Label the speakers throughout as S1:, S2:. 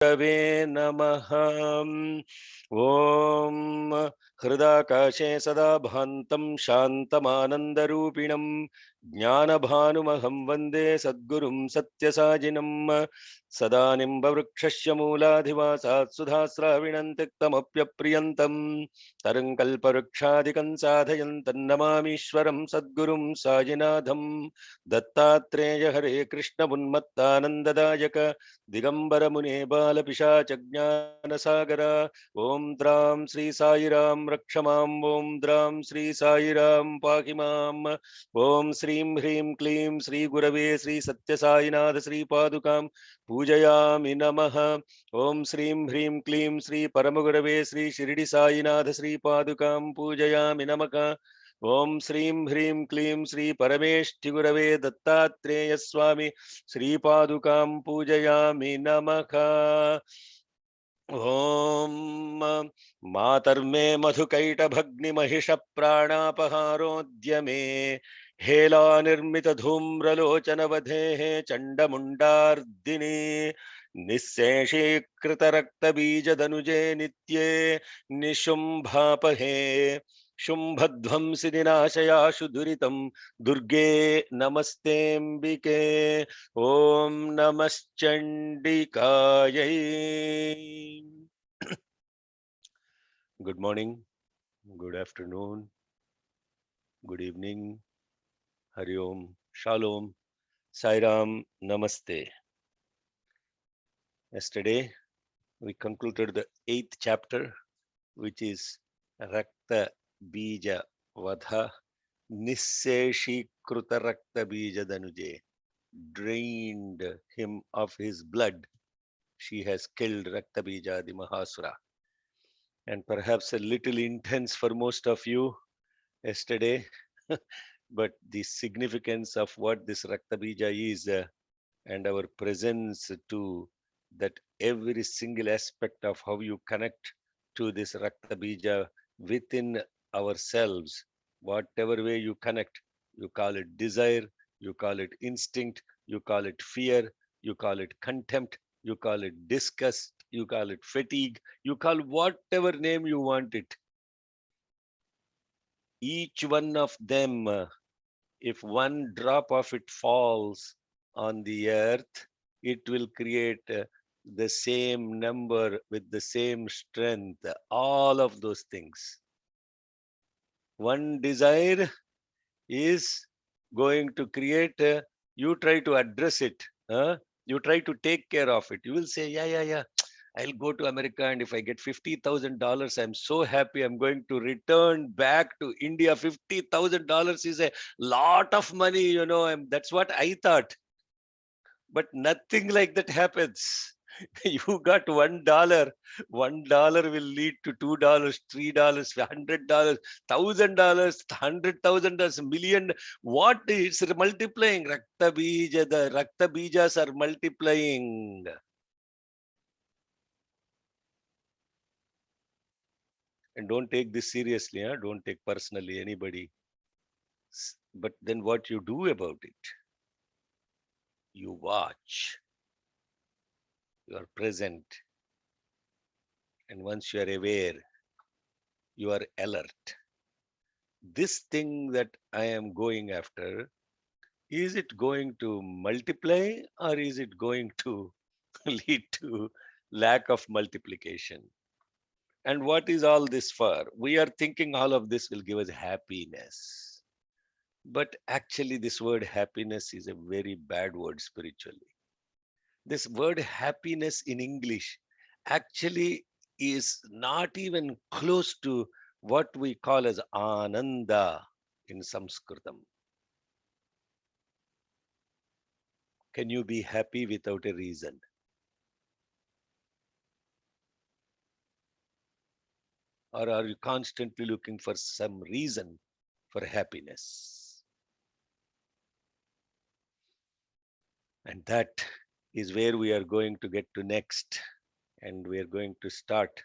S1: गुरवे नमः। ॐ हृदाकाशे सदा भान्तं शान्तमानन्दरूपिणं ज्ञानभानुमहं वन्दे सद्गुरुं सत्यसाजिनं। सदा निम्बवृक्षस्य मूलाधिवासात् सुधास्राविणं तिक्तमप्यप्रियन्तं तरं कल्पवृक्षादिकं साधयन्तं नमामीश्वरं सद्गुरुं साजिनाथं। दत्तात्रेय हरे कृष्ण उन्मत्तानन्ददायक दिगंबर मुने बालपिशाचज्ञानसागर। ओं द्रां श्री साईराम रक्ष मां। ओं द्रां श्री साईराम पाहि माम्। ओं श्रीं ह्रीं क्लीं श्री गुरवे श्री सत्यसाईनाथ श्री पादुकां पूजयामि नमः। ओं श्रीं ह्रीं क्लीं श्री परमगुरवे श्री शिरडी साईनाथ श्री पादुकां पूजयामि नमः। ओं श्रीं ह्रीं क्लीं श्री परमेष्ठि गुरवे दत्तात्रेय स्वामी श्रीपादुकां पूजयामि नमः। ॐ मातर्मे मधुकैटभग्निमहिष प्राणापहारोद्यमे हेलानिर्मितधूम्रलोचनवधेः चण्डमुण्डार्दिनि निःशेषीकृतरक्तबीजदनुजे नित्ये निशुम्भापहे शुम्भध्वंसिनिनाशयाशु दुरितं दुर्गे नमस्तेऽम्बिके। ओम नमश्चंडिकायै। Good morning, good afternoon, good evening, Hari Om, Shalom, Sairam, Namaste. Yesterday we concluded the 8th chapter, which is Rakta Bija Vadha Nisseshikruta Rakta Bija Danuje. Drained him of his blood. She has killed Rakta Bija the Mahasura. And perhaps a little intense for most of you yesterday, but the significance of what this Rakta Bija is and our presence to that every single aspect of how you connect to this Rakta Bija within ourselves, whatever way you connect, you call it desire, you call it instinct, you call it fear, you call it contempt, you call it disgust, you call it fatigue, you call whatever name you want it. Each one of them, if one drop of it falls on the earth, it will create the same number with the same strength, all of those things. One desire is going to create, you try to address it, you try to take care of it. You will say, yeah, I'll go to America, and if I get $50,000, I'm so happy. I'm going to return back to India. $50,000 is a lot of money, and that's what I thought. But nothing like that happens. You got $1. $1 will lead to $2, $3, $100, $1,000, $100,000, million. What is multiplying? Rakta bija, the Rakta bijas are multiplying. And don't take this seriously, huh? Don't take personally anybody. But then what you do about it? You watch. You are present. And once you are aware, you are alert. This thing that I am going after, is it going to multiply or is it going to lead to lack of multiplication? And what is all this for? We are thinking all of this will give us happiness. But actually, this word happiness is a very bad word spiritually. This word happiness in English actually is not even close to what we call as ananda in Sanskritam. Can you be happy without a reason? Or are you constantly looking for some reason for happiness? And that is where we are going to get to next. And we are going to start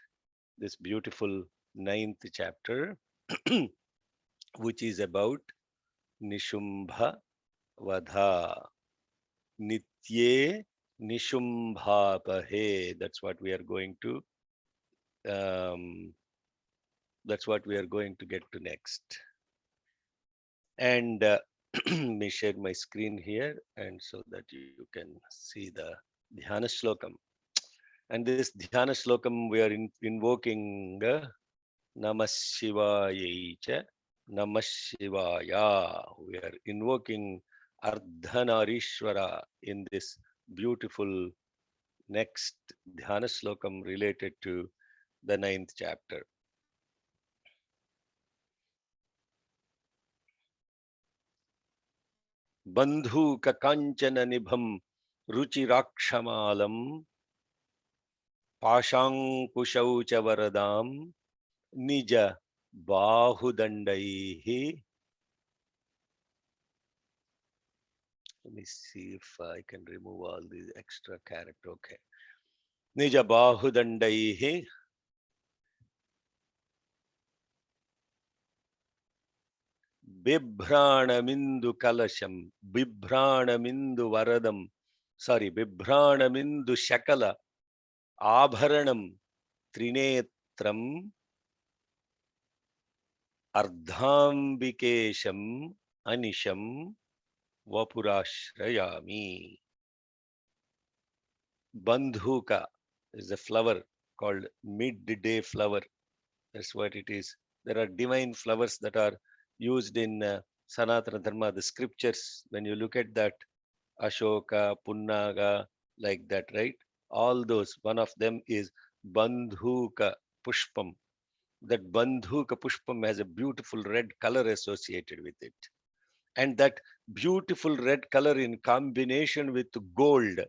S1: this beautiful 9th chapter, which is about Nishumbha Vadha. Nitye Nishumbhapahe. That's what we are going to. That's what we are going to get to next. And let me share my screen here, and so that you can see the Dhyana Shlokam. And this Dhyana Shlokam, we are invoking Namah Shivaya cha, Namah Shivaya. We are invoking Ardhanarishwara in this beautiful next Dhyana Shlokam related to the 9th chapter. Bandhuka Kanchana Nibham Ruchiraksamalam Pashankushaucha Varadam Nija Bahudandaihi. Let me see if I can remove all these extra character. Okay. Nija Bahudandaihi Bibhranamindu Kalasham Bibhranamindu Varadam. Sorry, Bibhranamindu Shakala Abharanam Trinetram Ardhambikesham Anisham Vapurashrayami. Bandhuka is a flower called midday flower. That's what it is. There are divine flowers that are used in Sanatana Dharma, the scriptures. When you look at that, Ashoka, Punnaga, like that, right? All those, one of them is Bandhuka Pushpam. That Bandhuka Pushpam has a beautiful red color associated with it. And that beautiful red color in combination with gold,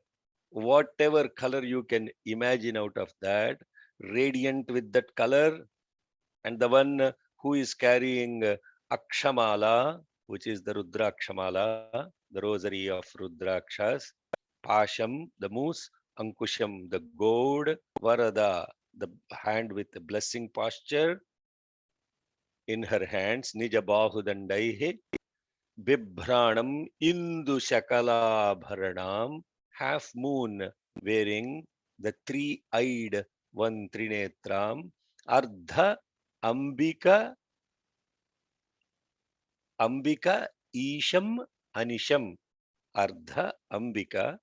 S1: whatever color you can imagine out of that, radiant with that color, and the one who is carrying Akshamala, which is the Rudrakshamala, the rosary of Rudrakshas, Pasham, the moose, Ankusham, the gourd, Varada, the hand with the blessing posture in her hands, Nija Bahudandaihe, Bibhranam Indu Shakala Bharanam, half moon wearing the three-eyed one Trinetram, Ardha Ambika Isham Anisham, Ardha Ambika,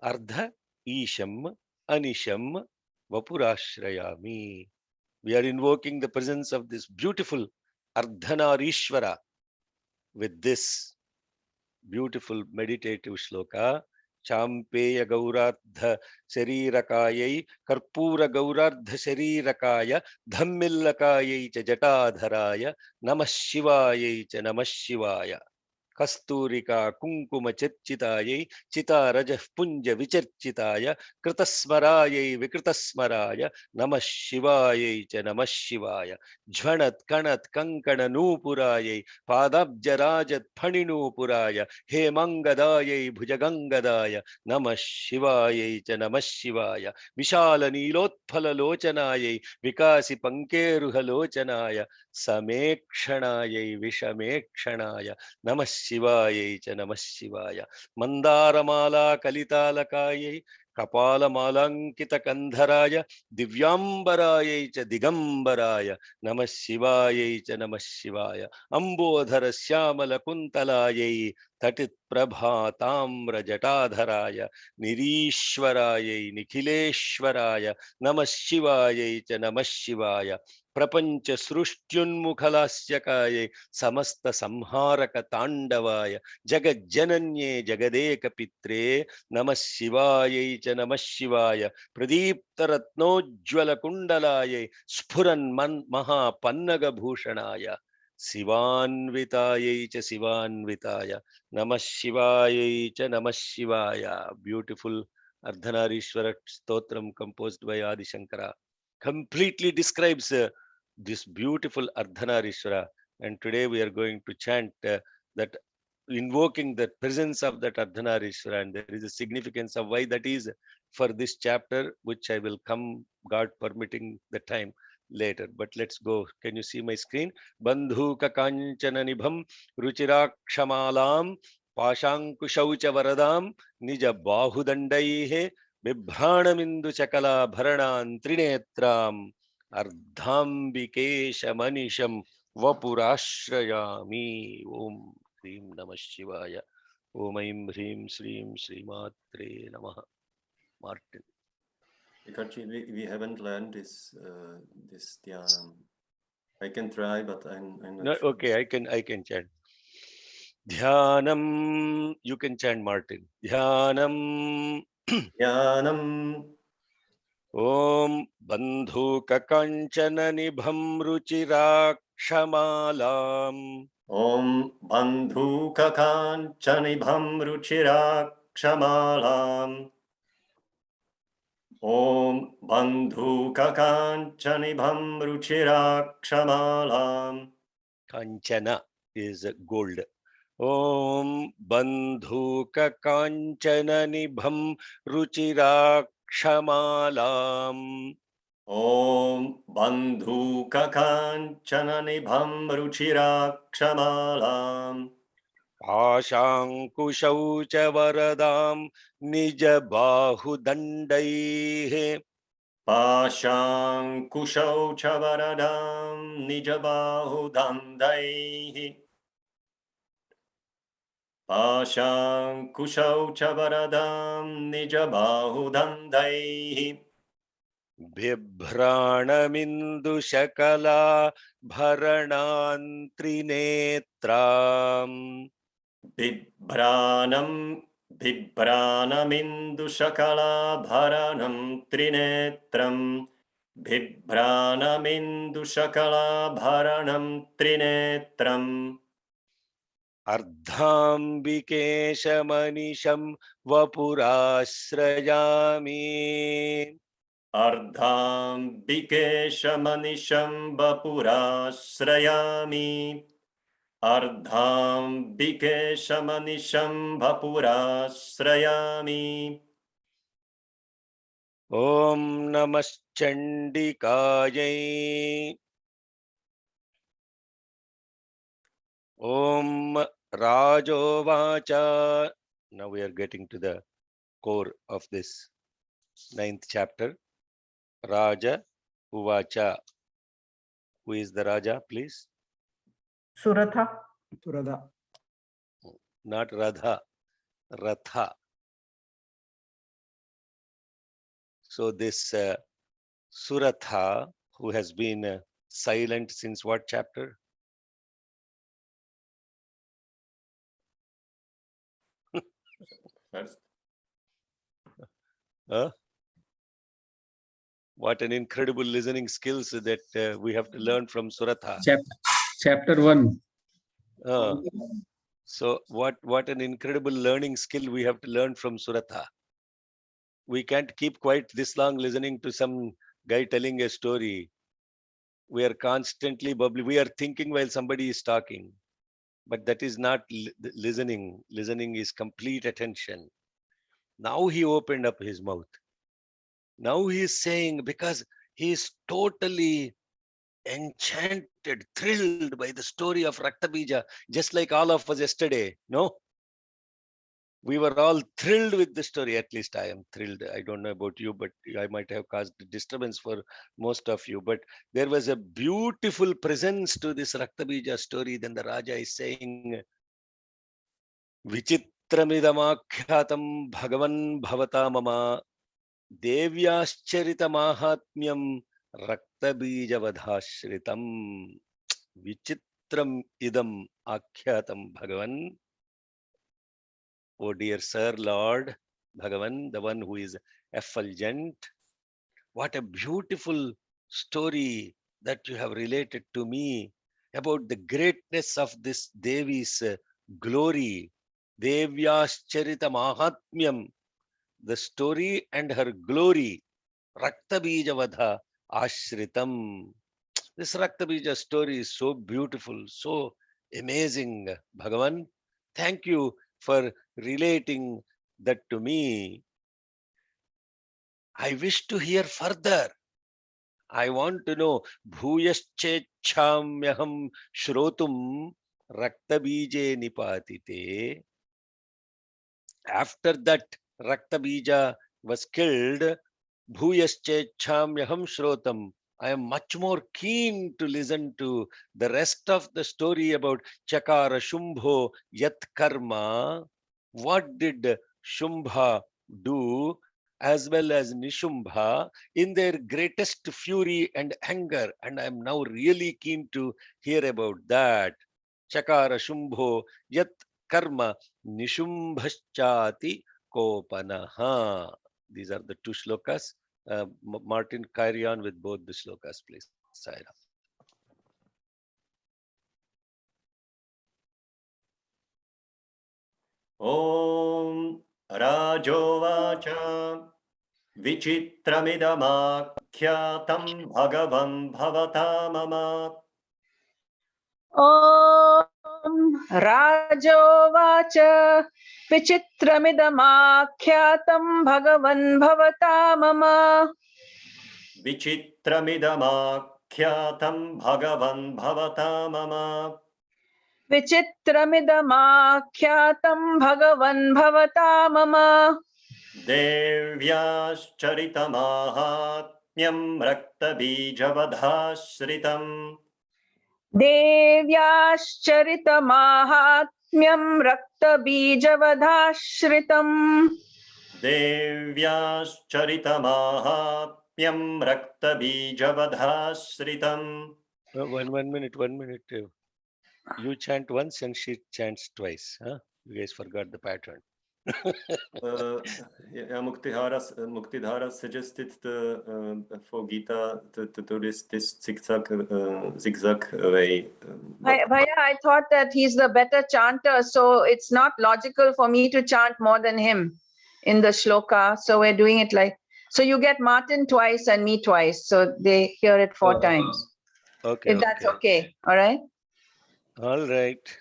S1: Ardha Isham Anisham Vapurashrayami. We are invoking the presence of this beautiful Ardhanarishwara with this beautiful meditative shloka. Champeya Gaurardha Sharirakayai Karpura Gaurardha Sharirakaya Dhammillakayai cha Jatadharaya Namah Shivayai cha Namah Shivaya. Kasturika Kunkuma Chitayai Chita Rajah Punja Vicharchitaya Kritasmarayai Vikritasmaraya Namah Shivayai cha Namah Shivaya. Jhanat Kanat Kankana Nupurayai Padabjarajat Phaninupuraya Hemangadayai Bhujagangadaya Namah Shivayai cha Namah Shivaya. Vishala Nilotphala Lochanayai Vikasi Pankeruhalochanaya Samekshanayai Vishamekshanaya Namah Shivaya cha Namah Shivaya. Mandaramala Kalitalakayai Kapala Malankita Kandharaya Divyambaraya cha Digambaraya Namah Shivaya cha Namah Shivaya. Ambodhara Syamala Kuntalayai Tatit Prabha Tamra Jatadharaya Nirishwaraya Nikhileshwaraya Namah Shivaya cha Namah Shivaya. Prapancha Srushtyunmukhalasya Samasta Samharaka Tandavaya Jagadjananye Jagadeka Pitre Namah Shivaya cha Namah Shivaya. Pradipta Ratnojjvala Kundalaya Sphuran Maha Pannaga Bhushanaya Sivanvitaya cha Sivanvitaya Namah Shivaya cha Namah Shivaya. Beautiful Ardhanarishwara Stotram composed by Adi Shankara completely describes this beautiful Ardhanarishwara. And today we are going to chant that, invoking the presence of that Ardhanarishwara. And there is a significance of why that is for this chapter, which I will come, God permitting, the time later. But let's go. Can you see my screen? Bandhuka Kanchana Nibham Ruchiraksamalam पाशाङ्कुशौ च वरदां निज बाहुदण्डैः बिभ्राणमिन्दुचकलाभरणां त्रिनेत्राम् अर्धाम्बिकेशमनिशं वपुराश्रयामि। ॐ ह्रीं नमः शिवाय। ॐ ऐं ह्रीं श्रीं श्रीमात्रे नमः। Martin.
S2: Because we haven't learned this this dhyanam. I can try, but I'm not
S1: No,
S2: sure.
S1: okay, I can chant. Dhyanam, you can chant, Martin. Dhyanam.
S2: Dhyanam.
S1: Om bandhuka kanchana nibham ruchirakshamalaam.
S2: Om bandhuka kanchanibham ruchiraksamalam. Om bandhuka kanchanibham ruchiraksamalam.
S1: Kanchana is gold. Om bandhuka kanchana nibham ruchirakshamalaam.
S2: Om bandhuka kanchanibham ruchiraksamalam.
S1: पाशाङ्कुशौ च वरदां निज बाहुदण्डैः
S2: Pashankushau chavaradam nijabahu dandaihi. Pashankushau chavaradam nijabahu dandaihi.
S1: बिभ्राणमिन्दुशकला भरणान्त्रिनेत्राम्
S2: Bibhranamindusakala trinetram. Bibhranamindusakala trinetram.
S1: अर्धाम्बिकेशमनिशं वपुराश्रयामि
S2: Ardhambikeshamanisham vapurasrayami. Ardhambikeshamanisham vapurasrayami.
S1: Om नमश्चण्डिकायै Om राजोवाच. Now we are getting to the core of this 9th chapter. Raja Uvacha. Who is the Raja, please?
S3: Suratha.
S1: Not Radha, Ratha. So this Suratha, who has been silent since what chapter?
S2: First.
S1: What an incredible listening skills that we have to learn from Suratha.
S4: Chapter 1.
S1: So what an incredible learning skill we have to learn from Suratha. We can't keep quiet this long listening to some guy telling a story. We are constantly bubbling. We are thinking while somebody is talking. But that is not listening. Listening is complete attention. Now he opened up his mouth. Now he is saying, because he is totally enchanted, thrilled by the story of Raktabija, just like all of us yesterday. No? We were all thrilled with the story. At least I am thrilled. I don't know about you, but I might have caused disturbance for most of you. But there was a beautiful presence to this Raktabija story. Then the Raja is saying, Vichitramidamakyatam Bhagavan Bhavata Mama Devyashcharita Mahatmyam Raktabijavadhashritam. Vichitram idam akyatam Bhagavan. Oh dear Sir, Lord Bhagavan, the one who is effulgent. What a beautiful story that you have related to me about the greatness of this Devi's glory. Devyascharita Mahatmyam, the story and her glory. Raktabijavadha Ashritam. This Raktabija story is so beautiful, so amazing, Bhagavan. Thank you for relating that to me. I wish to hear further. I want to know. Bhuyaschechamyaham shrotum raktabije nipatite. After that, Raktabija was killed. Bhuyaschechhamyaham shrotam. I am much more keen to listen to the rest of the story about Chakara Shumbho Yat Karma. What did Shumbha do, as well as Nishumbha, in their greatest fury and anger? And I am now really keen to hear about that. Chakara Shumbho Yat Karma Nishumbhaschati Kopanaha. These are the two shlokas. Martin, carry on with both the shlokas, please. Saira.
S2: Om Rajovacha Vichitramidamakhyatam Bhagavan Bhavata Mama.
S3: Om Rajovacha Vichitramidamakhyatam Bhagavan Bhavata Mama.
S2: Vichitramidamakhyatam Bhagavan Bhavata Mama.
S3: Vichitramidamakhyatam Bhagavan Bhavata Mama.
S2: Devyāścaritamāhatmyam raktabījavadhāśritam.
S3: Devyāścaritamāhatmyam raktabījavadhāśritam.
S2: Devyāścaritamāhatmyam raktabījavadhāśritam.
S1: 1 minute. You chant once and she chants twice. Huh? You guys forgot the pattern.
S2: Muktidhara suggested for Gita to do this zigzag way.
S3: Bhaiya, I thought that he's the better chanter, so it's not logical for me to chant more than him in the shloka. So we're doing it like, so you get Martin twice and me twice. So they hear it 4 times.
S1: Okay.
S3: If that's okay. All right.
S1: All right.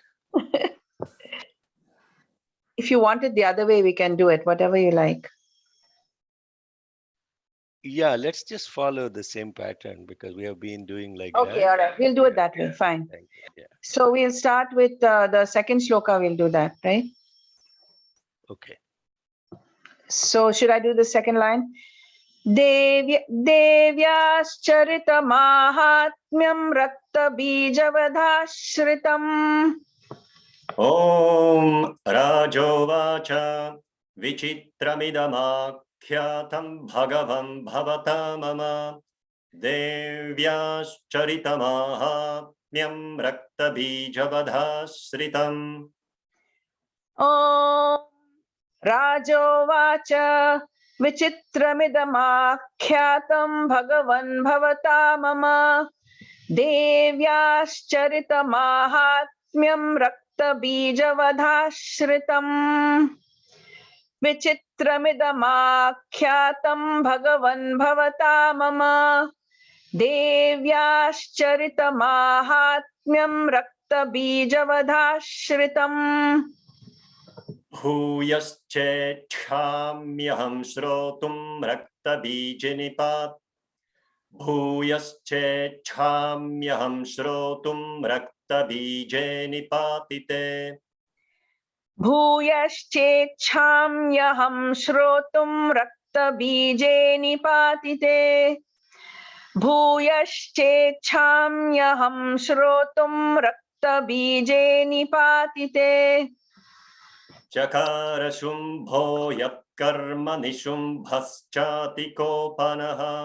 S3: If you want it the other way, we can do it, whatever you like.
S1: Yeah, let's just follow the same pattern because we have been doing like
S3: Okay,
S1: that.
S3: all right. We'll do it that way. Fine.
S1: Thank you. Yeah.
S3: So we'll start with the second shloka. We'll do that, right?
S1: Okay.
S3: So should I do the second line? Devyāscharita mahatmyam rakta bijavadhāśritam.
S2: Om Rajovacha Vichitramidamakhyatam Bhagavan Bhavata Mama. Devyāścaritamāhatmyam raktabījavadhāśritam.
S3: Om Rajovacha Vichitramidamakhyatam Bhagavan Bhavata Mama. Devyāscharita mahatmyam rakta bijavadhāśritam. Vichitramidamakhyatam Bhagavan Bhavata Mama. Devyāscharita mahatmyam rakta bijavadhāśritam.
S2: Bhuyascechhamyaham shrotum raktabījanipat. Bhuyascechhamyaham shrotum raktabījanipatite.
S3: Bhuyascechhamyaham shrotum raktabije nipatite. Bhuyascechhamyaham shrotum raktabije nipatite.
S2: Chakara shumbho yatkarma nishumbhaschati kopanaha.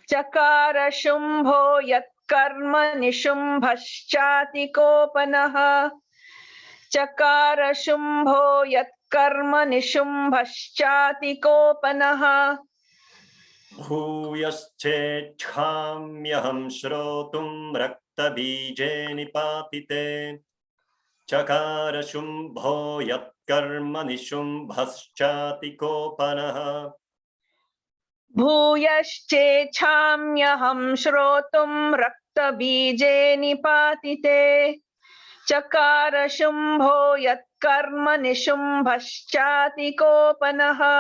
S3: Chakara shumbho yatkarma nishumbhaschati kopanaha. Chakara shumbho yatkarma nishumbhaschati kopanaha.
S2: Bhuyascechhamyaham shrotum raktabījanipatite. Chakara shumbho yatkarma nishumbhaschati kopanaha.
S3: Bhuyascechhamyaham shrotum raktabije nipatite. Chakara shumbho yatkarma nishumbhaschati kopanaha.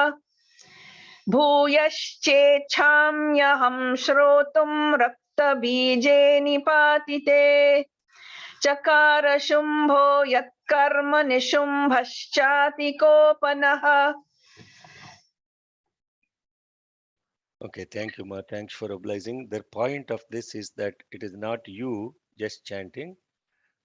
S3: Bhuyascechhamyaham shrotum raktabije nipatite. Chakara shumbho कर्म निशुम्भश्चातिकोपनः.
S1: Okay, thank you, Ma. Thanks for obliging. The point of this is that it is not you just chanting.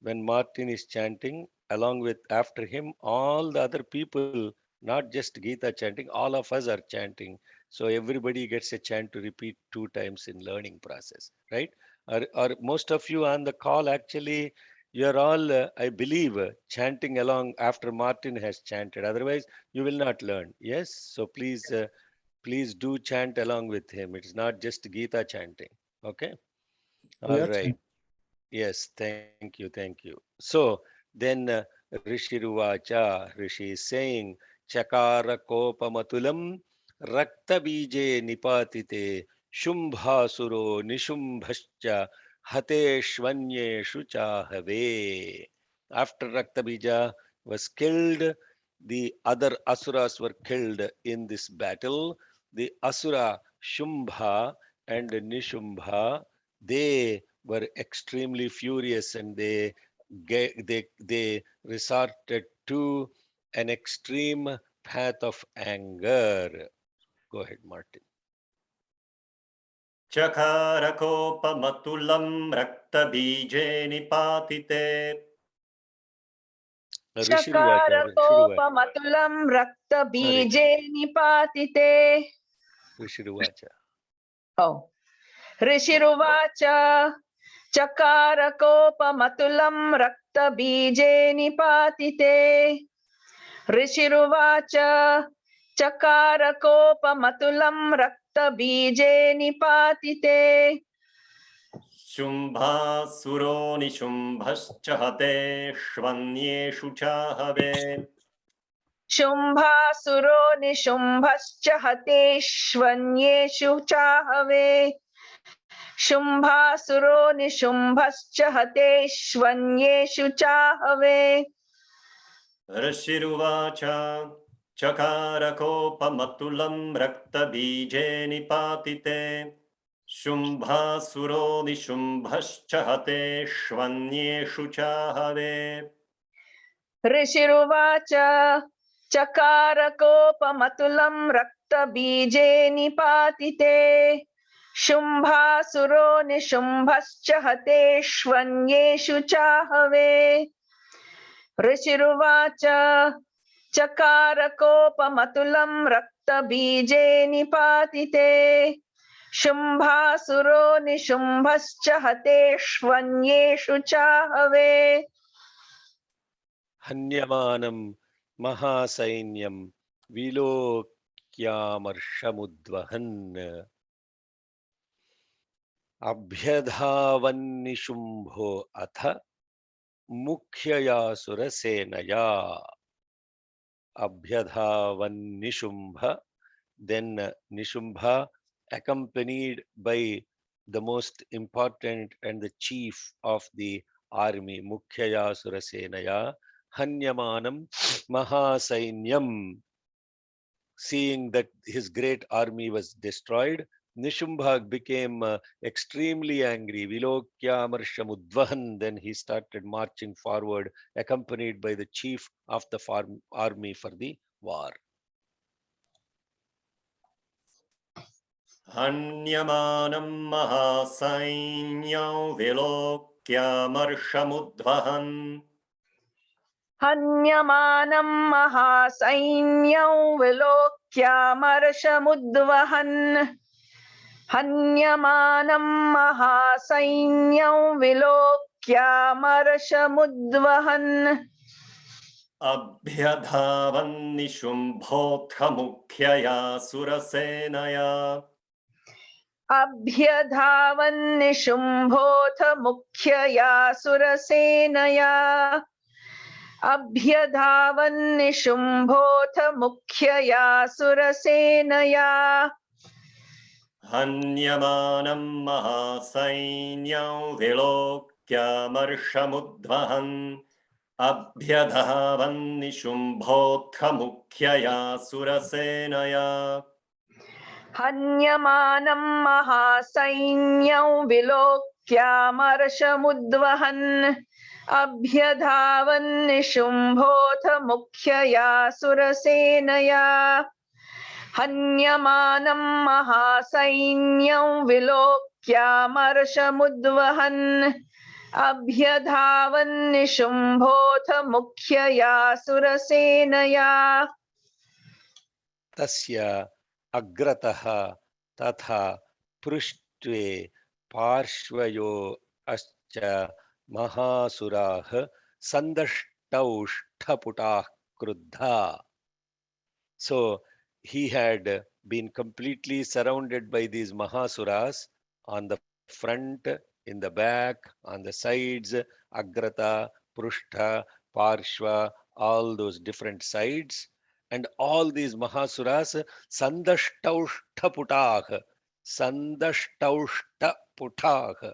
S1: When Martin is chanting, along with after him, all the other people, not just Gita chanting, all of us are chanting. So everybody gets a chant to repeat 2 times in learning process, right? Or most of you on the call, actually, you're all, I believe, chanting along after Martin has chanted. Otherwise, you will not learn. Yes? So please do chant along with him. It is not just Gita chanting. Okay? All right. Yes, thank you, thank you. So then Rishi Ruvacha, Rishi is saying, Chakara kopamatulam rakta bije nipatite shumbhasuro nishumbhascha hateshvanye shuchahave. After Rakta bija was killed, the other asuras were killed in this battle. The asura Shumbha and Nishumbha, they were extremely furious, and they resorted to an extreme path of anger. Go ahead, Martin.
S2: Chakarakopamatulam raktabije nipatite.
S3: Chakarakopamatulam raktabije nipatite.
S1: Rishi Ruvacha.
S3: Oh. Rishiruvacha. Chakarakopamatulam raktabije nipatite. Rishiruvacha. Chakarakopamatulam raktabije nipatite.
S2: Shumbhasuro nishumbhascha hateshvanyeshu chahave.
S3: Shumbhasuro nishumbhascha hateshvanyeshu chahave. Shumbhasuro nishumbhascha hateshvanyeshu chahave.
S2: Rishiruvacha Chakarakopamatulam raktabije nipatite. Shumbhasuro nishumbhascha hateshvanyeshu chahave.
S3: Rishiruvacha Chakarakopamatulam raktabije nipatite. Shumbhasuro nishumbhascha hateshvanyeshu chahave. Rishiruvacha Chakarakopamatulam raktabije nipatite. Shumbhasuro nishumbhascha hateshvanyeshu chahave.
S1: Hanyamanam mahasainyam vilokyamarhamudvahan abhyadhavannishumbho atha mukhyaya senaya. Abhyadhavannishumbha, then Nishumbha, accompanied by the most important and the chief of the army, Mukhyaya Surasenaya, Hanyamanam Mahasainyam. Seeing that his great army was destroyed, Nishumbha became extremely angry. Vilokyamarhamudvahan, then he started marching forward, accompanied by the chief of the army for the war.
S2: Hanyamanam mahasainyam vilokyamarhamudvahan.
S3: Hanyamanam mahasainyam vilokyamarhamudvahan. Hanyamanam mahasainyam vilokyamarhamudvahan.
S2: Abhyadhavan nishumbhotra mukhyaya surasenaya.
S3: Abhyadhavan nishumbhotha mukhyaya surasenaya. Abhyadhavan nishumbhotha mukhyaya surasenaya.
S2: Hanyamanam mahasainyam vilokyamarhamudvahan. Abhyadhavan nishumbhotra mukhyaya surasenaya.
S3: Hanyamanam mahasainyam vilokyamarhamudvahan. अभ्यधावन् निशुम्भोऽथ मुख्यया सुरसेनया हन्यमानं महासैन्यं विलोक्यामर्षमुद्वहन् अभ्यधावन् निशुम्भोऽथ मुख्यया सुरसेनया
S1: Tasya agrataha tatha पृष्ठे पार्श्वयो अस्च महासुराः सन्दष्टौष्ठपुटाः क्रुद्धा. So he had been completely surrounded by these mahasuras on the front, in the back, on the sides, agrata, prushta, parshva, all those different sides. And all these mahasuras, sandashtaushthaputah, sandashtaushthaputah.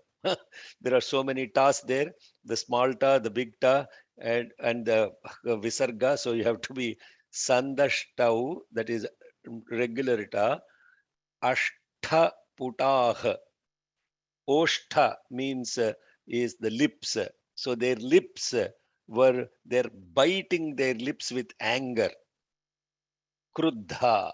S1: There are so many tas there, the small ta, the big ta, and the visarga. So you have to be Sandashtau, that is regular ita, Ashtha Putah. Oshtha means is the lips. So their lips they're biting their lips with anger. Kruddha.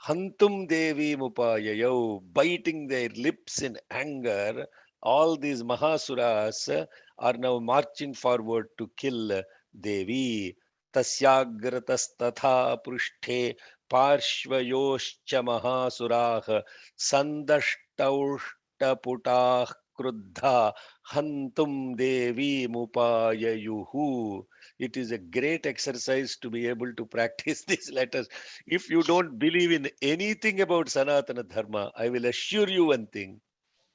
S1: Hantum Devi Mupayayo, biting their lips in anger. All these Mahasuras are now marching forward to kill Devi. Tasyagratastatha पृष्ठे पार्श्वयोश्च महासुराः सन्दष्टौष्टपुटाः क्रुद्धा हन्तुं देवीमुपाययुः. It is a great exercise to be able to practice these letters. If you don't believe in anything about Sanatana Dharma, I will assure you one thing.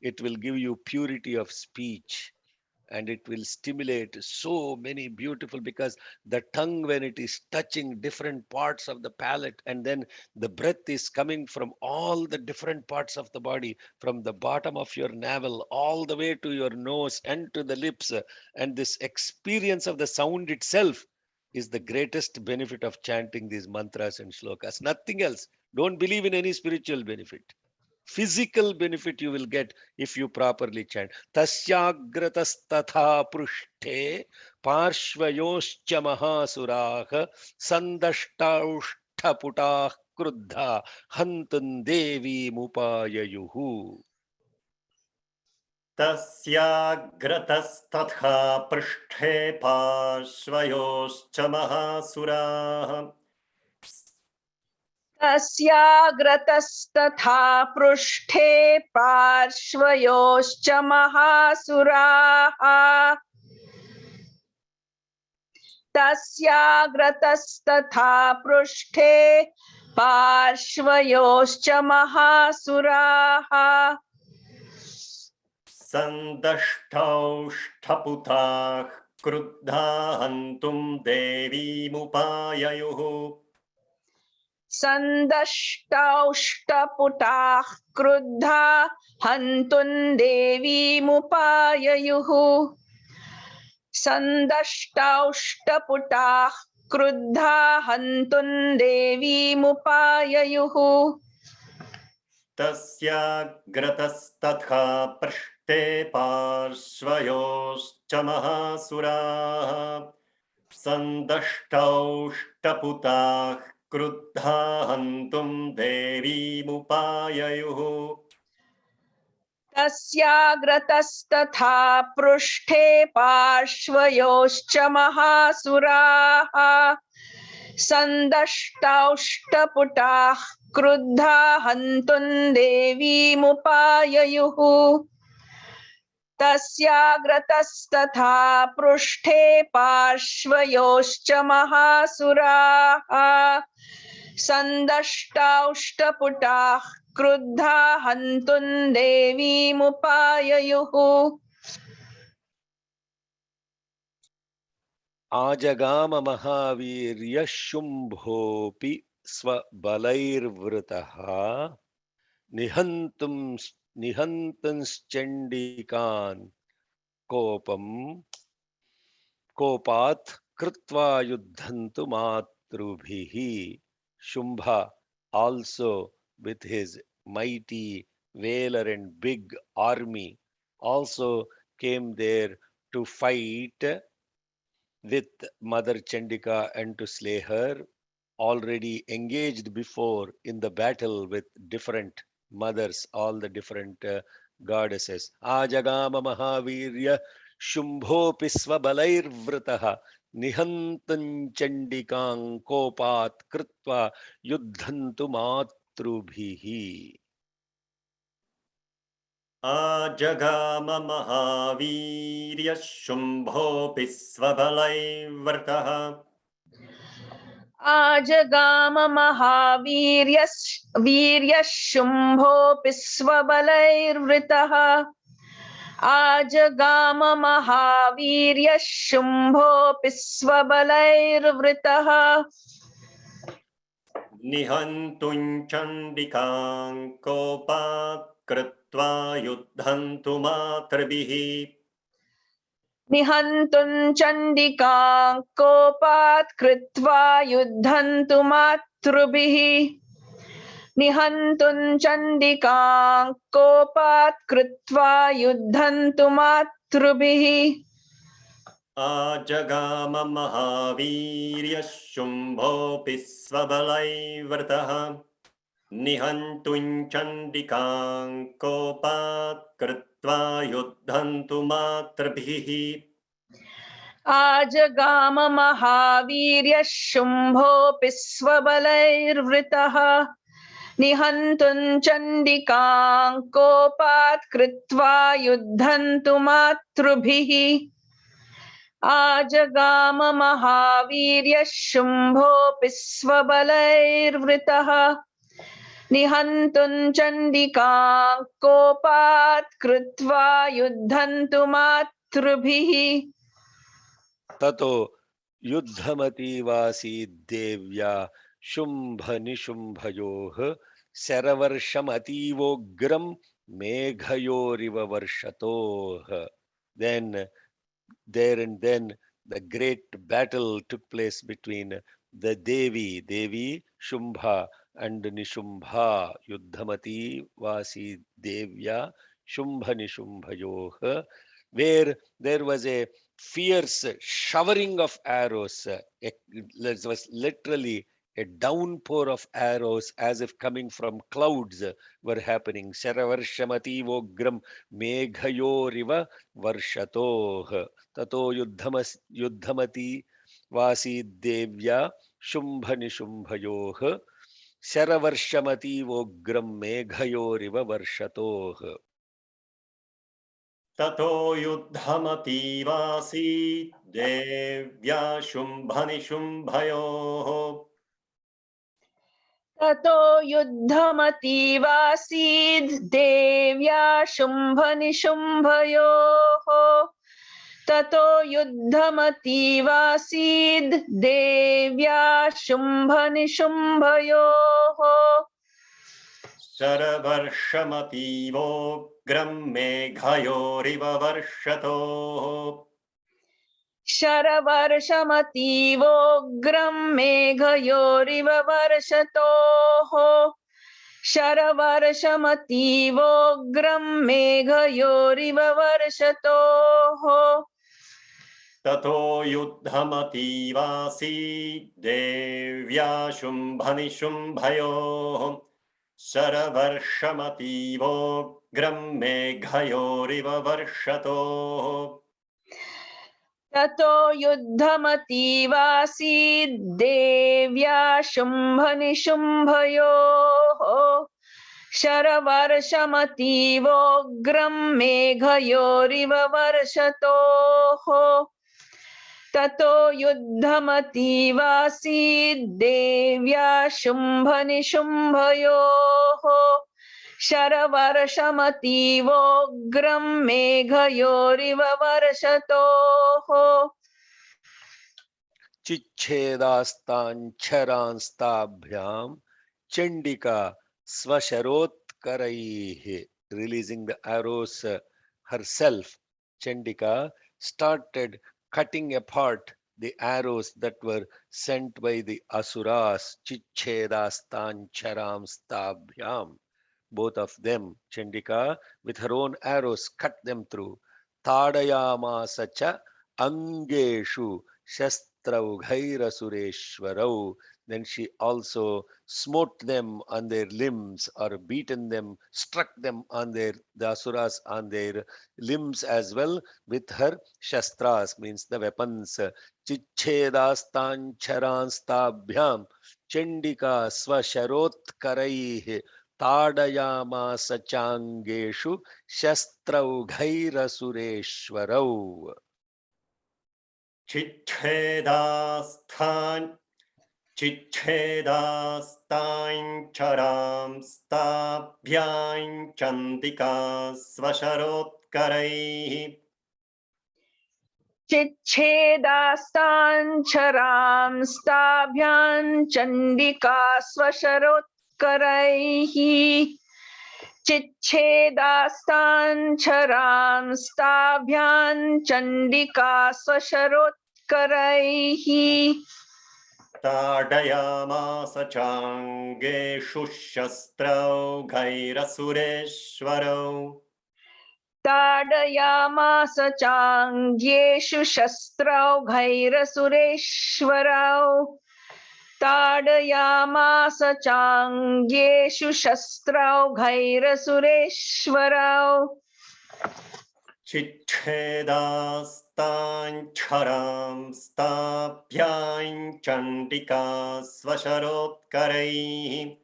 S1: It will give you purity of speech. And it will stimulate so many beautiful, because the tongue, when it is touching different parts of the palate, and then the breath is coming from all the different parts of the body, from the bottom of your navel all the way to your nose and to the lips. And this experience of the sound itself is the greatest benefit of chanting these mantras and shlokas. Nothing else. Don't believe in any spiritual benefit. Physical benefit you will get if you properly chant. Tasyagratastatha prushte parshvayoscha mahasuraha sandashtaushthaputah kruddha hantun devi mupayayuhu.
S2: तस्याग्रतस्तथा पृष्ठे पार्श्वयोश्च महासुराः
S3: तस्याग्रतस्तथा पृष्ठे पार्श्वयोश्च महासुराः तस्याग्रतस्तथा पृष्ठे पार्श्वयोश्च महासुराः
S2: सन्दष्टौष्ठपुटाः क्रुद्धा हन्तुं देवीमुपाययुः
S3: सन्दष्टौष्टपुटाः क्रुद्धा हन्तुं देवीमुपाययुः सन्दष्टौष्टपुटाः क्रुद्धा हन्तुं देवीमुपाययुः
S2: तस्याग्रतस्तथा पृष्ठे पार्श्वयोश्च महासुराः सन्दष्टौष्टपुटाः क्रुद्धा हन्तुं देवीमुपाययुः
S3: तस्याग्रतस्तथा पृष्ठे पार्श्वयोश्च महासुराः सन्दष्टौष्टपुटाः क्रुद्धा हन्तुं देवीमुपाययुः तस्याग्रतस्तथा पृष्ठे पार्श्वयोश्च महासुराः सन्दष्टौष्टपुटाः क्रुद्धा हन्तुं देवीमुपाययुः
S1: आजगाम महावीर्य शुम्भोऽपि स्वबलैर्वृतः निहन्तुंश्चण्डिकान् कोपात् कृत्वा युद्धन्तु मातृभिः. Shumbha also, with his mighty valor and big army, also came there to fight with Mother Chandika and to slay her, already engaged before in the battle with different mothers, all the different goddesses. Ajagama Mahavirya Shumbhopi Svabalairvrataha Nihantan Chandikang Kopat Kritva Yuddhantu Matrubhihi.
S2: Ajagama Mahavirya Shumbhopi Svabalairvrataha
S3: Ajagama Mahavirya Shumbho Pisvabalairvritaha Ajagama Mahavirya Shumbho Pisvabalairvritaha
S2: Nihantun Chandikang Kopat Kritva Yuddhantu Matrabhihi
S3: Nihantun Chandikang Kopat Kritva Yuddhantu Matrubihi Nihantun Chandikang Kopat Kritva Yuddhantu Matrubihi
S2: Ajagama Mahavirya Shumbhopi Svabalairvrataha Nihantun Chandikang Kopat Kritva Yuddhantu Matrabhihi
S3: Ajagama Mahavirya Shumbho Pisvabalairvritaha Nihantun Chandikang Kopat Kritva Yuddhantu Matrubihi Ajagama Mahavirya Shumbho Pisvabalairvritaha Nihantun Chandikang Kopat Kritva Yuddhantu Matrubihi
S1: Tato Yuddhamati Vasi Devya Shumbha Nishumbayoh Saravarsham Ativogram Meghayoriva Varshatoh. Then there and then the great battle took place between the Devi Shumbha and Nishumbha. Yuddhamati Vasi Devya Shumbha Nishumbhayoh, where there was a fierce showering of arrows. It was literally a downpour of arrows as if coming from clouds were happening. Sharavarsham Ativogram Meghayoriva Varshatoh. Tato Yuddhamati Vasi Devya Shumbha Nishumbayoh Sharavarsham Ativogram Meghayoriva Varshatoh.
S2: Tato Yuddhamati Vasi Devya Shumbhani Shumbhayoh
S3: Tato Yuddhamati Vasid Devya Shumbhani Shumbhayoho Tato Yuddhamati Vasid Devya Shumbhani Shumbhayoho
S2: Sharavarshamatīvogram Meghayoriva Varshatoh
S3: Sharavarshamatīvogram Meghayoriva Varshatoho Sharavarshamatīvogram Meghayoriva Varshatoho
S2: Tato Yuddhamati Vasi Devya Shumbhani Shumbhayoh Sharavarshamatīvogram Meghayoriva Varshatoh
S3: Tato Yuddhamati Vasi Devya Shumbhani Shumbhayoho Sharavarshamatīvogram Meghayoriva Varshatoho Tato Yuddhamati Vasi Devya Shumbhani Shumbhayoho Sharavarshamatīvogram Meghayoriva Varshatoho
S1: Chichhedastanscharanstaabhyam Chandika Svasharotkaraihi. Releasing the arrows herself, Chandika started cutting apart the arrows that were sent by the Asuras. Chichhedastanscharamstabhyam. Both of them, Chandika, with her own arrows, cut them through. ताडयामास च angeshu shastraughaisureshwarau. Then she also smote them on their limbs, or beaten them, struck them on the asuras on their limbs as well with her shastras, means the weapons. Chichedastan Chandika swasharotkaraihi Tadayamasa changeshu shastraughairasureshwarau.
S2: Chichedastan charam stabhyam chandika svasharotkaraihi.
S3: Chichedastan charam stabhyam chandika swasharotkaraihi. Chichedastan charam stabhyam chandika swasharotkaraihi.
S2: Tadayamasa changeshu shastraughaisureshwarau.
S3: Tadayamasa changyeshu shastraughaisureshwarau. Tadayamasa changyeshu shastraughaisureshwarau.
S2: Chichedastan charam stabhyam chandika svasharotkaraihi.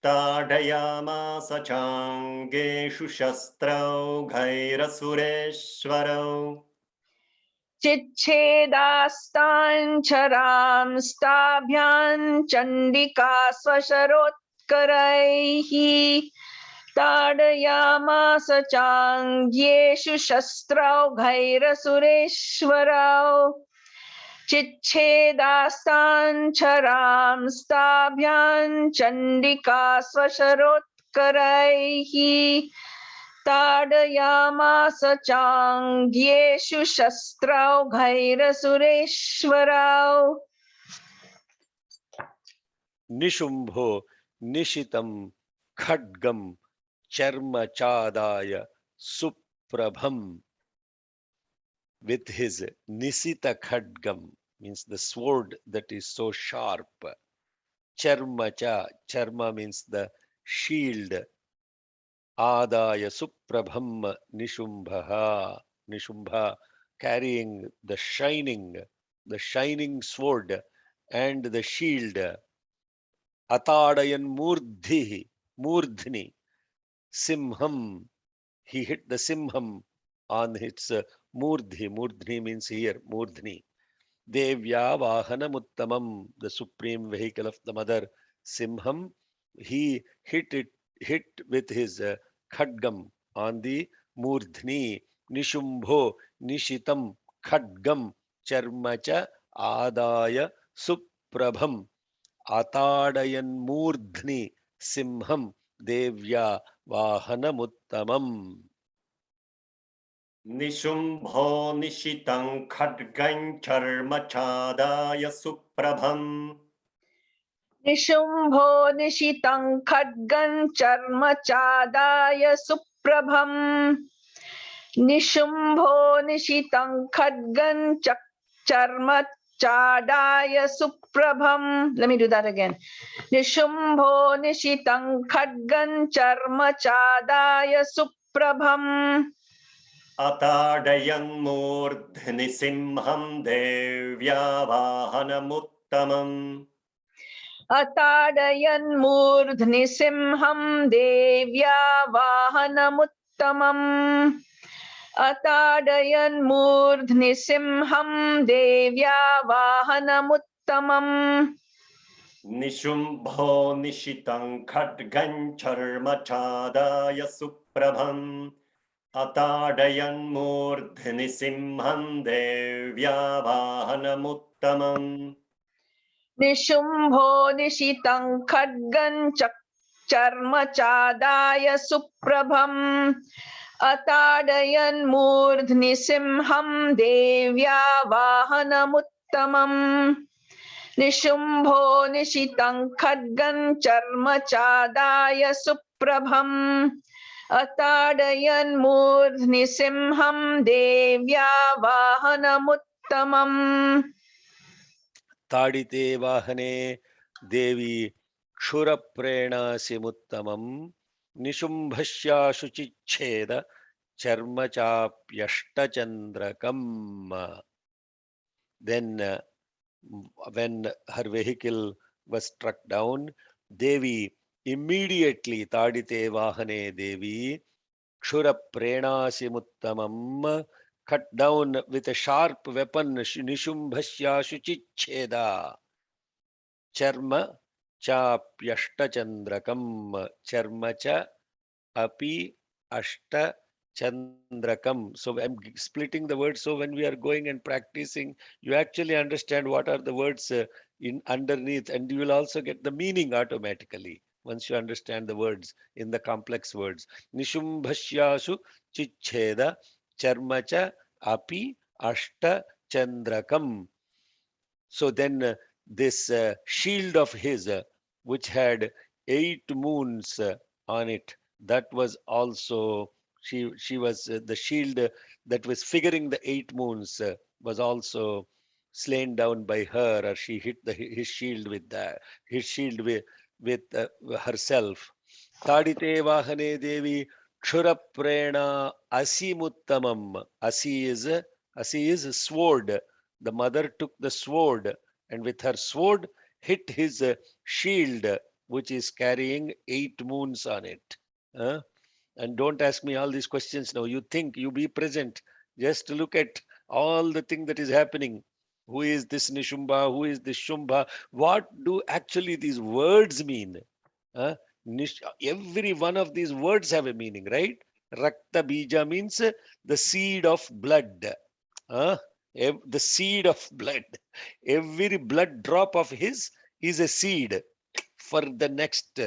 S2: Tadayamasa changeshu shastraughaisureshwarau.
S3: Chichedastan charam stabhyam chandika swasharotkaraihi. Tadayamasa changyeshu shastraughaisureshwarau. Chichedastan charam stabhyam chandika swasharotkaraihi. Tadayamasa changyeshu shastraughaisureshwarau.
S1: Nishumbho nishitam khadgam charma chadaya suprabham. With his nisita khadgam, means the sword that is so sharp. Charmacha, charma means the shield. Adaya suprabham nishumbha, nishubha, carrying the shining sword and the shield. Atadayan murdhni, simham, he hit the simham on its murdhni means here murdhni. Devya vahanamuttamam, the supreme vehicle of the mother simham, he hit with his khadgam on the murdhni. Nishumbho nishitam khadgam charmacha adaya suprabham. Atadayan murdhni simham devya vahanamuttamam.
S2: Nishumbho nishitam khadgam charma chadaya suprabham.
S3: Nishumbho nishitam khadgam charma chadaya suprabham. Nishumbho nishitam khadgam charma chadaya suprabham. Let me do that again. Nishumbho nishitam khadgam charma chadaya suprabham.
S2: Atadayan murdhni simham devya vahanamuttamam.
S3: Atadayan murdhni simham devya vahanamuttamam. Atadayan murdhni simham devya vahanamuttamam.
S2: Nishumbho nishitam khadgam charma chadaya suprabham. Atadayan murdhni simham devya vahanamuttamam.
S3: Nishumbho nishitam khadgam charma chadaya suprabham. Atadayan murdhni simham devya vahanamuttamam. Nishumbho nishitam khadgam charma chadaya suprabham. Atadayan murni simham devya vahanamuttamam.
S1: Tadite vahane devi kshura simuttamam nishumbhashya shuchicheda charma chapyashta chandrakam. Then when her vehicle was struck down, Devi immediately, Tadite Vahane Devi, Kshura Simuttamam, cut down with a sharp weapon, Nishumbhasya Shuchicheda, Charma Chapyashta Chandrakam, Charma Cha Api Ashta Chandrakam. So I'm splitting the words. So when we are going and practicing, you actually understand what are the words in underneath, and you will also get the meaning automatically once you understand the words in the complex words. Nishumbhasyasu chicheda charmacha api ashta chandrakam. So then this shield of his, which had 8 moons on it, that was also, she was the shield that was figuring the 8 moons was also slain down by her, or she hit his shield with his shield with herself. Tadite Vahane Devi Kshuraprena Asimuttamam. Asi is sword. The mother took the sword and with her sword hit his shield, which is carrying 8 moons on it. Huh? And don't ask me all these questions now. You think, you be present. Just look at all the thing that is happening. Who is this Nishumbha? Who is this Shumbha? What do actually these words mean? Huh? Every one of these words have a meaning, right? Rakta bija means the seed of blood. Huh? The seed of blood. Every blood drop of his is a seed for the next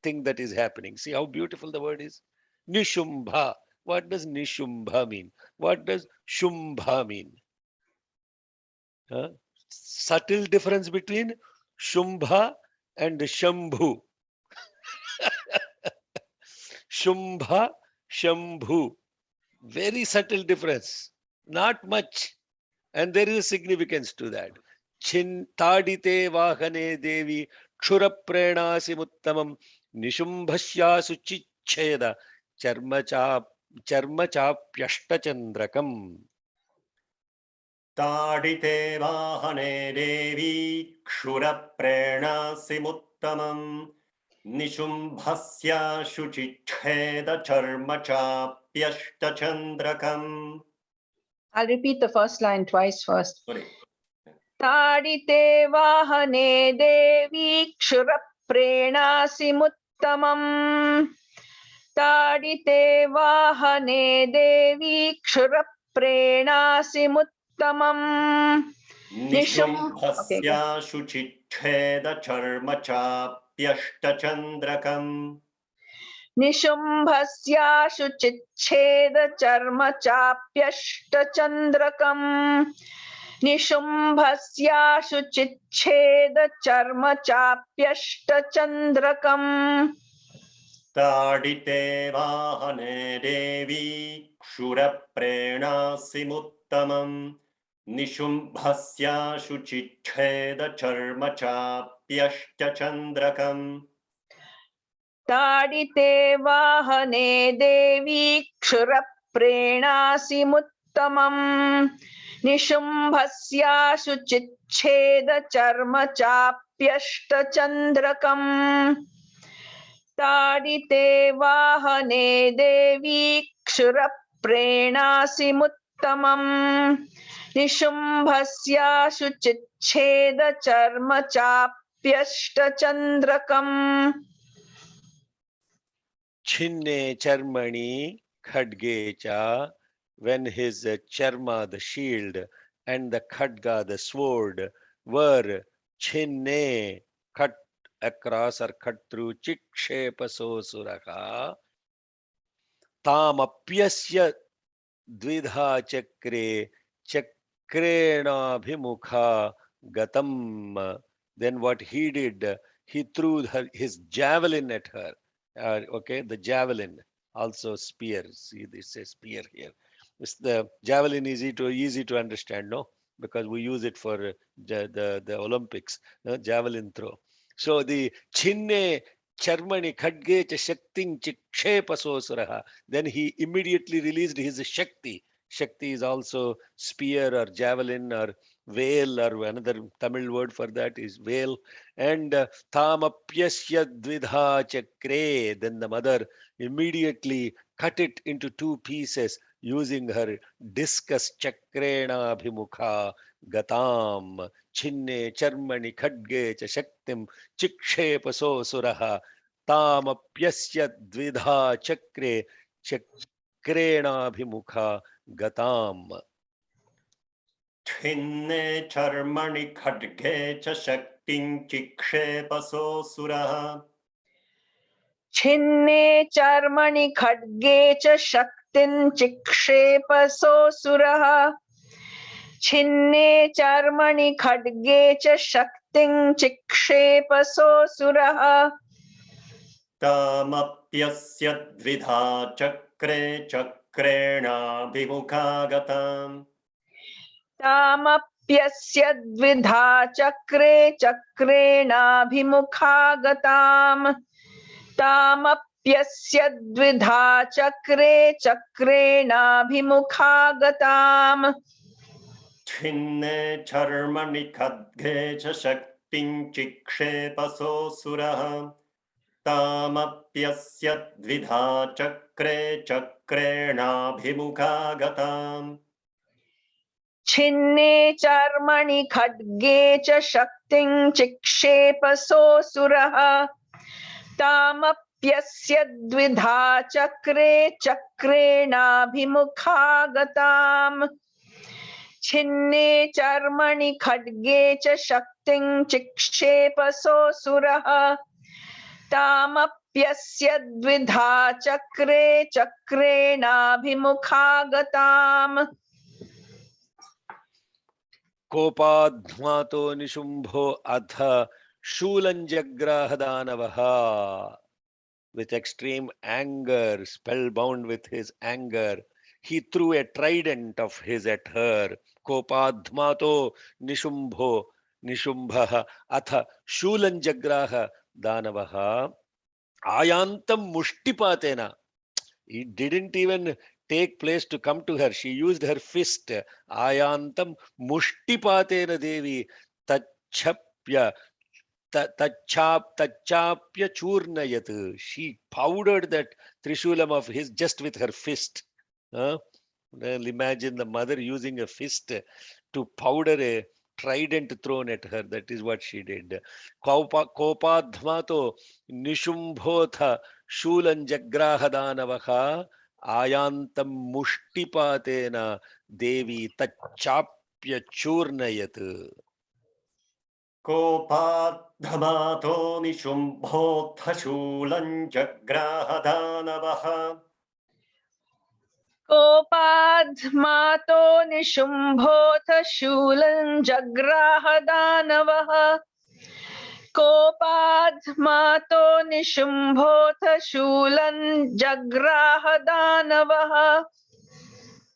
S1: thing that is happening. See how beautiful the word is? Nishumbha. What does Nishumbha mean? What does Shumbha mean? Huh? Subtle difference between Shumbha and Shambhu. Shumbha, Shambhu. Very subtle difference. Not much. And there is a significance to that. Tadite Vahane Devi Kshuraprena Simuttamam Nishumbhasya Suchicheda Charma Chapyashta Chandrakam.
S2: Tadite Vahane Devi Kshuraprena Simuttamam Nishumbhasya Shuchicheda Charma Chapyashta Chandrakam.
S3: I'll repeat the first line twice first.
S2: Sorry.
S3: Tadite vahane devi kshuraprena simuttamam. Tadite vahane devi kshuraprena simuttamam.
S2: Nishumbhasya Shuchicheda Charma Chapyashta Chandrakam.
S3: Nishumbhasya shuchicheda charma chapyashta chandrakam. Nishumbhasya shuchicheda charma chapyashta chandrakam.
S2: Tadite Vahane Devi Kshuraprena Simuttamam Nishumbhasya Shuchicheda Charma Chapyashta Chandrakam.
S3: Tadite vahane devi kshuraprena simuttamam. Nishumbhasya shuchicheda charma chapyashta chandrakam. Tadite vahane devi kshuraprena simuttamam. Nishumbhasya shuchicheda charma chapyashta chandrakam.
S1: Chinne Charmani Khadgecha, when his charma, the shield, and the khadga, the sword, were chinne, cut across or cut through, chikshepaso suraka, tamapyasya dvidha chakre, chakrena bhimukha gatam. Then what he did, he threw his javelin at her. Okay, the javelin. also spear. See, this is spear here. It's the javelin is easy to understand, no? Because we use it for the Olympics, javelin throw. So the chinne charmani khadge cha shakting chikshepa sosuraha. Then he immediately released his shakti. Shakti is also spear or javelin or veil, or another Tamil word for that is veil. And tamapyasya dvidha chakre. Then the mother immediately cut it into two pieces using her discus chakrena abhimukha gatam chinne charmani khadge cha shaktim chikshepaso suraha tamapyasya dvidha chakre chakrena abhimukha gatam.
S2: Chinne charmani khadge cha shaktin chikshepaso surah.
S3: छिन्ने चर्मणि खड्गे च शक्तिं चिक्षेपसोऽसुरः छिन्ने चर्मणि खड्गे च शक्तिं चिक्षेपसोऽसुरः
S2: तामप्यस्य द्विधा चक्रे चक्रेणाभिमुखा गताम्
S3: तामप्यस्य द्विधा चक्रे चक्रेणाभिमुखा गताम् तामप्यस्य द्विधा चक्रे चक्रेणाभिमुखा गताम्
S2: छिन्ने चर्मणि खड्गे च शक्तिं चिक्षेपसोऽसुरः तामप्यस्य द्विधा चक्रे चक्रेणाभिमुखा गताम्
S3: छिन्ने चर्मणि खड्गे च शक्तिं चिक्षेपसोऽसुरः तामप्यस्य द्विधा चक्रे चक्रेणाभिमुखा गताम् छिन्ने चर्मणि खड्गे च शक्तिं चिक्षेपसोऽसुरः तामप्यस्य द्विधा चक्रे चक्रेणाभिमुखा गताम्
S1: कोपाध्मातो निशुंभो अथ शूलंजग्राहदानवः. With extreme anger, spellbound with his anger, he threw a trident of his at her. Kopadhmato nishumbho nishumbha atha shulanjagraha danavaha ayantam mushtipatena. It didn't even take place to come to her. She used her fist. Ayantam mushtipatena devi tachapya tachapya churnayat. She powdered that trishulam of his just with her fist. Well, imagine the mother using a fist to powder a trident thrown at her. That is what she did. Kopadhmato nishumbhotha shulanjagrahadanavaha ayantam mushtipatena devi tachapya churnayat.
S2: कोपाद्धमातो निशुम्भोऽथ शूलं जग्राहदानवः
S3: कोपाध्मातो निशुम्भोऽथ शूलं जग्राहदानवः कोपाध्मातो निशुम्भोऽथ शूलं जग्राहदानवः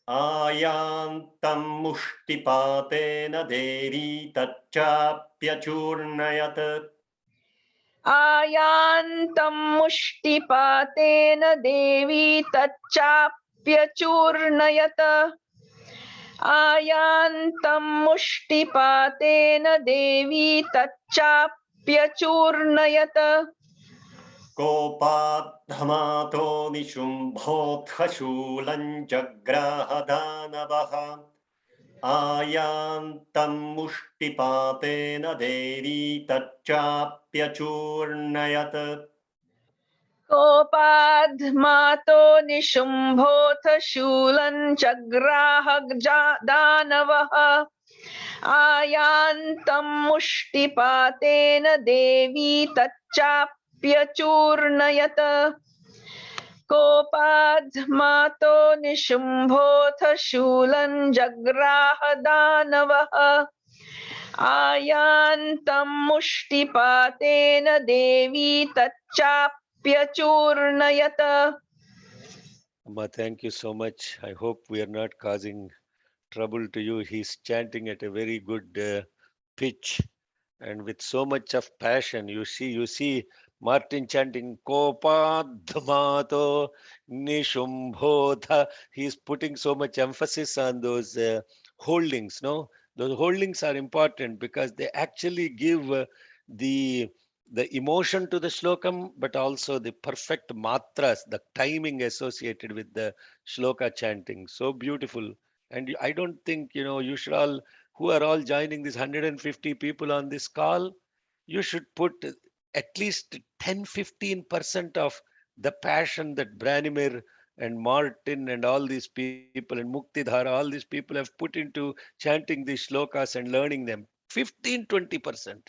S2: आयान्तं मुष्टिपातेन देवी तच्चाप्यचूर्णयत्
S3: आयान्तं मुष्टिपातेन देवी तच्चाप्यचूर्णयत आयान्तं मुष्टिपातेन देवी तच्चाप्यचूर्णयत
S2: कोपाद्धमातो निशुम्भोऽथ शूलं जग्राहदानवः आयान्तं मुष्टिपातेन देवी तच्चाप्यचूर्णयत्
S3: कोपाध्मातो निशुम्भोऽथ शूलं जग्राह दानवः आयान्तं मुष्टिपातेन देवी तच्चाप्यचूर्णयत कोपाध्मातो निशुम्भोऽथ शूलं जग्राह दानवः आयान्तं मुष्टिपातेन देवी तच्चाप्यचूर्णयत
S1: Amma, thank you so much. I hope we are not causing trouble to you. He's chanting at a very good pitch and with so much of passion. You see Martin chanting Kopadhamato Nishumbhodha. He's putting so much emphasis on those holdings. No, those holdings are important because they actually give the emotion to the slokam, but also the perfect matras, the timing associated with the shloka chanting. So beautiful. And I don't think, you should all, who are all joining this 150 people on this call, you should put at least 10-15% of the passion that Branimir and Martin and all these people and Muktidhara, all these people have put into chanting these shlokas and learning them. 15-20%.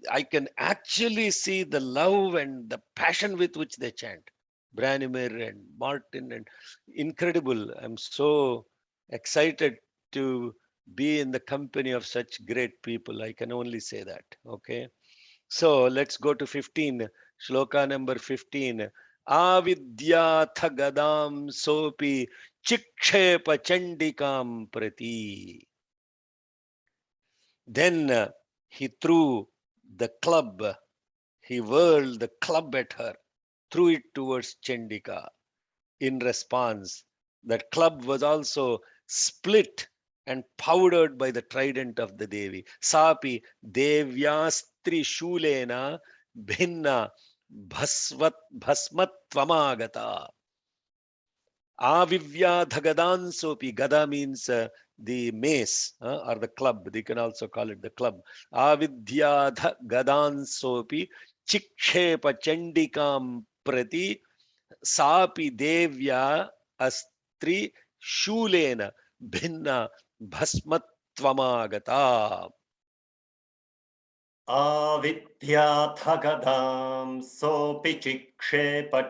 S1: I can actually see the love and the passion with which they chant. Branimir and Martin, and incredible. I'm so excited to be in the company of such great people. I can only say that. Okay. So let's go to 15. Shloka number 15. Avidyatha gadam sopi chikshepa chandikam prati. Then he threw the club, he whirled the club at her, threw it towards Chandika. In response, that club was also split and powdered by the trident of the Devi. Sapi Devyastri Shulena Bhinna Bhasmatvamagata. Avivyadhagadansopi. Gada means the mace or the club. They can also call it the club. Avidyadhagadansopi chikshepa chandikam prati sapi devya astri shulena bhinna bhasmatvamagata.
S2: Avidyathagadam sopi chikshepa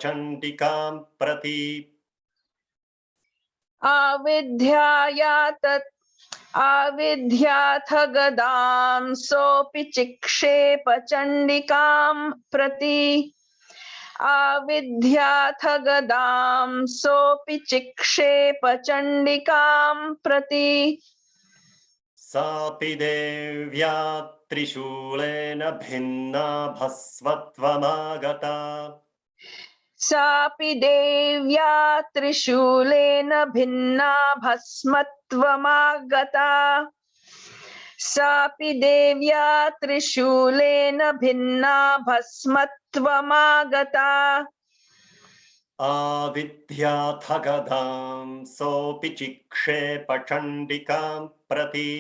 S2: prati
S3: आविद्याथ गदां सोऽपि चिक्षेप चण्डिकां प्रति आविद्याथ गदां सोऽपि चिक्षेप चण्डिकां प्रति
S2: सापि देव्या त्रिशूलेन भिन्ना भस्मत्वमागता
S3: सापि देव्या त्रिशूलेन भिन्ना भस्मत्वमागता सापि देव्या त्रिशूलेन भिन्ना भस्मत्वमागता
S2: आविद्याथगदां सोऽपि चिक्षेपचण्डिकां प्रति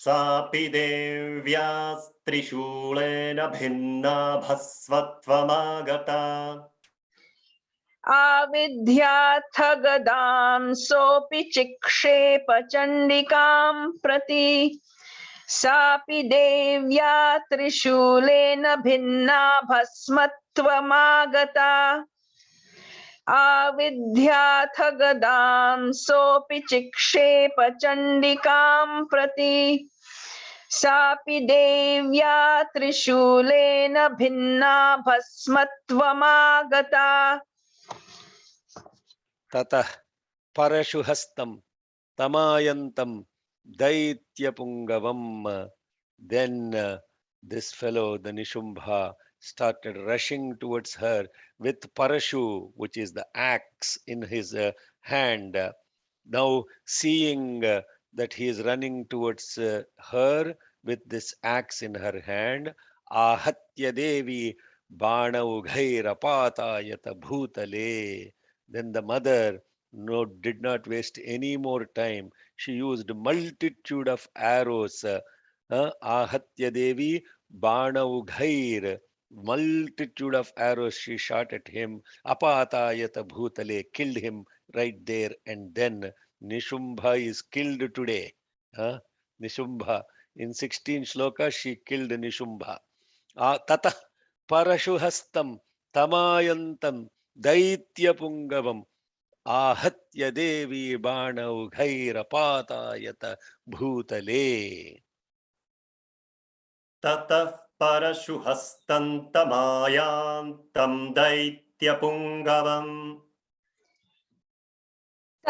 S2: सापि देव्यास्त्रिशूलेन भिन्ना भस्मत्वमागता
S3: आविद्याथ गदां सोऽपि चिक्षेप चण्डिकां प्रति सापि देव्या त्रिशूलेन भिन्ना भस्मत्वमागता आविद्याथ गदां सोऽपि चिक्षेप चण्डिकां प्रति सापि देव्या त्रिशूलेन भिन्ना भस्मत्वमागता
S1: Tatah parashuhastam tamayantam daityapungavam. Then this fellow, the Nishumbha, started rushing towards her with parashu, which is the axe in his hand. Now seeing that he is running towards her with this axe in her hand, ahatya devi banavghairapatayata bhutale. Then the mother did not waste any more time. She used multitude of arrows. Ahatya Devi Banavghair. Multitude of arrows she shot at him. Apatayata Bhutale, killed him right there and then. Nishumbha is killed today. Nishumbha. In 16 shlokas, she killed Nishumbha. Tata Parashuhastam Tamayantam Daityapungam Ahatya Devi Banavghairapatayata Bhutale.
S2: ततः परशुहस्तं तमायान्तं दैत्यपुङ्गवम्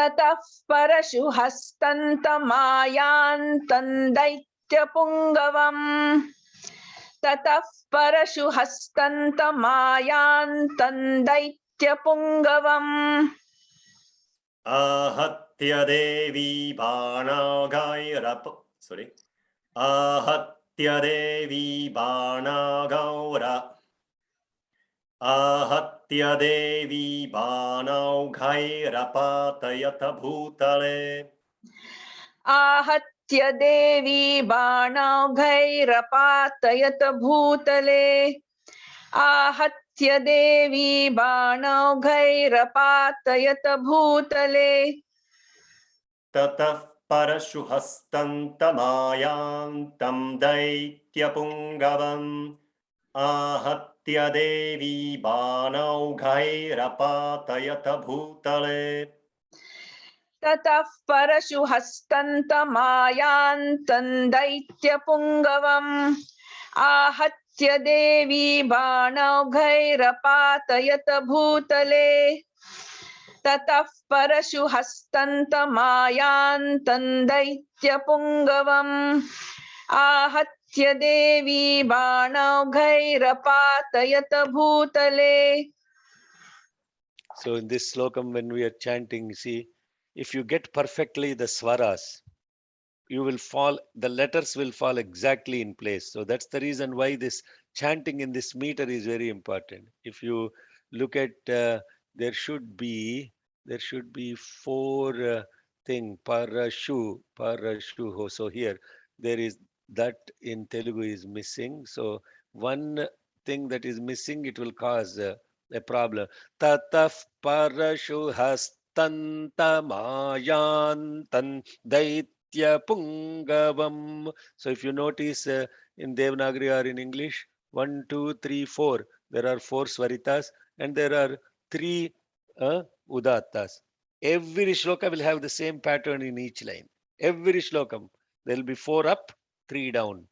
S3: ततः परशु हस्तन्तमायान्तं दैत्यपुङ्गवम् ततः परशु हस्तन्तमायान्तं दैत्यपुङ्गवम्
S2: आहत्य देवी बाणागैरप आहत्य देवी बाणौघैरपातयत भूतले
S3: आहत्य देवी बाणौघैरपातयत भूतले आहत्य देवी बाणौघैरपातयत भूतले
S2: ततः परशु हस्तन्तमायान्तं दैत्यपुङ्गवम् आहत्य देवी बाणौघैरपातयत भूतले
S3: ततः परशु हस्तन्तमायान्तं दैत्यपुङ्गवम् आहत्य देवी बाणौघैरपातयत भूतले ततः परशु हस्तन्तमायान्तं दैत्यपुङ्गवम् आहत्य देवी बाणौघैरपातयत भूतले.
S1: So in this slokam, when we are chanting, see, if you get perfectly the swaras, you will fall, the letters will fall exactly in place. So that's the reason why this chanting in this meter is very important. If you look at, there should be four thing, parashu. So here, there is that in Telugu is missing. So one thing that is missing, it will cause a problem. Tataf parashu hastantamayantan Daityapungavam. So if you notice in Devanagari or in English, 1, 2, 3, 4, there are 4 swaritas and there are 3 udattas. Every shloka will have the same pattern in each line. Every shlokam, there will be 4 up, 3 down.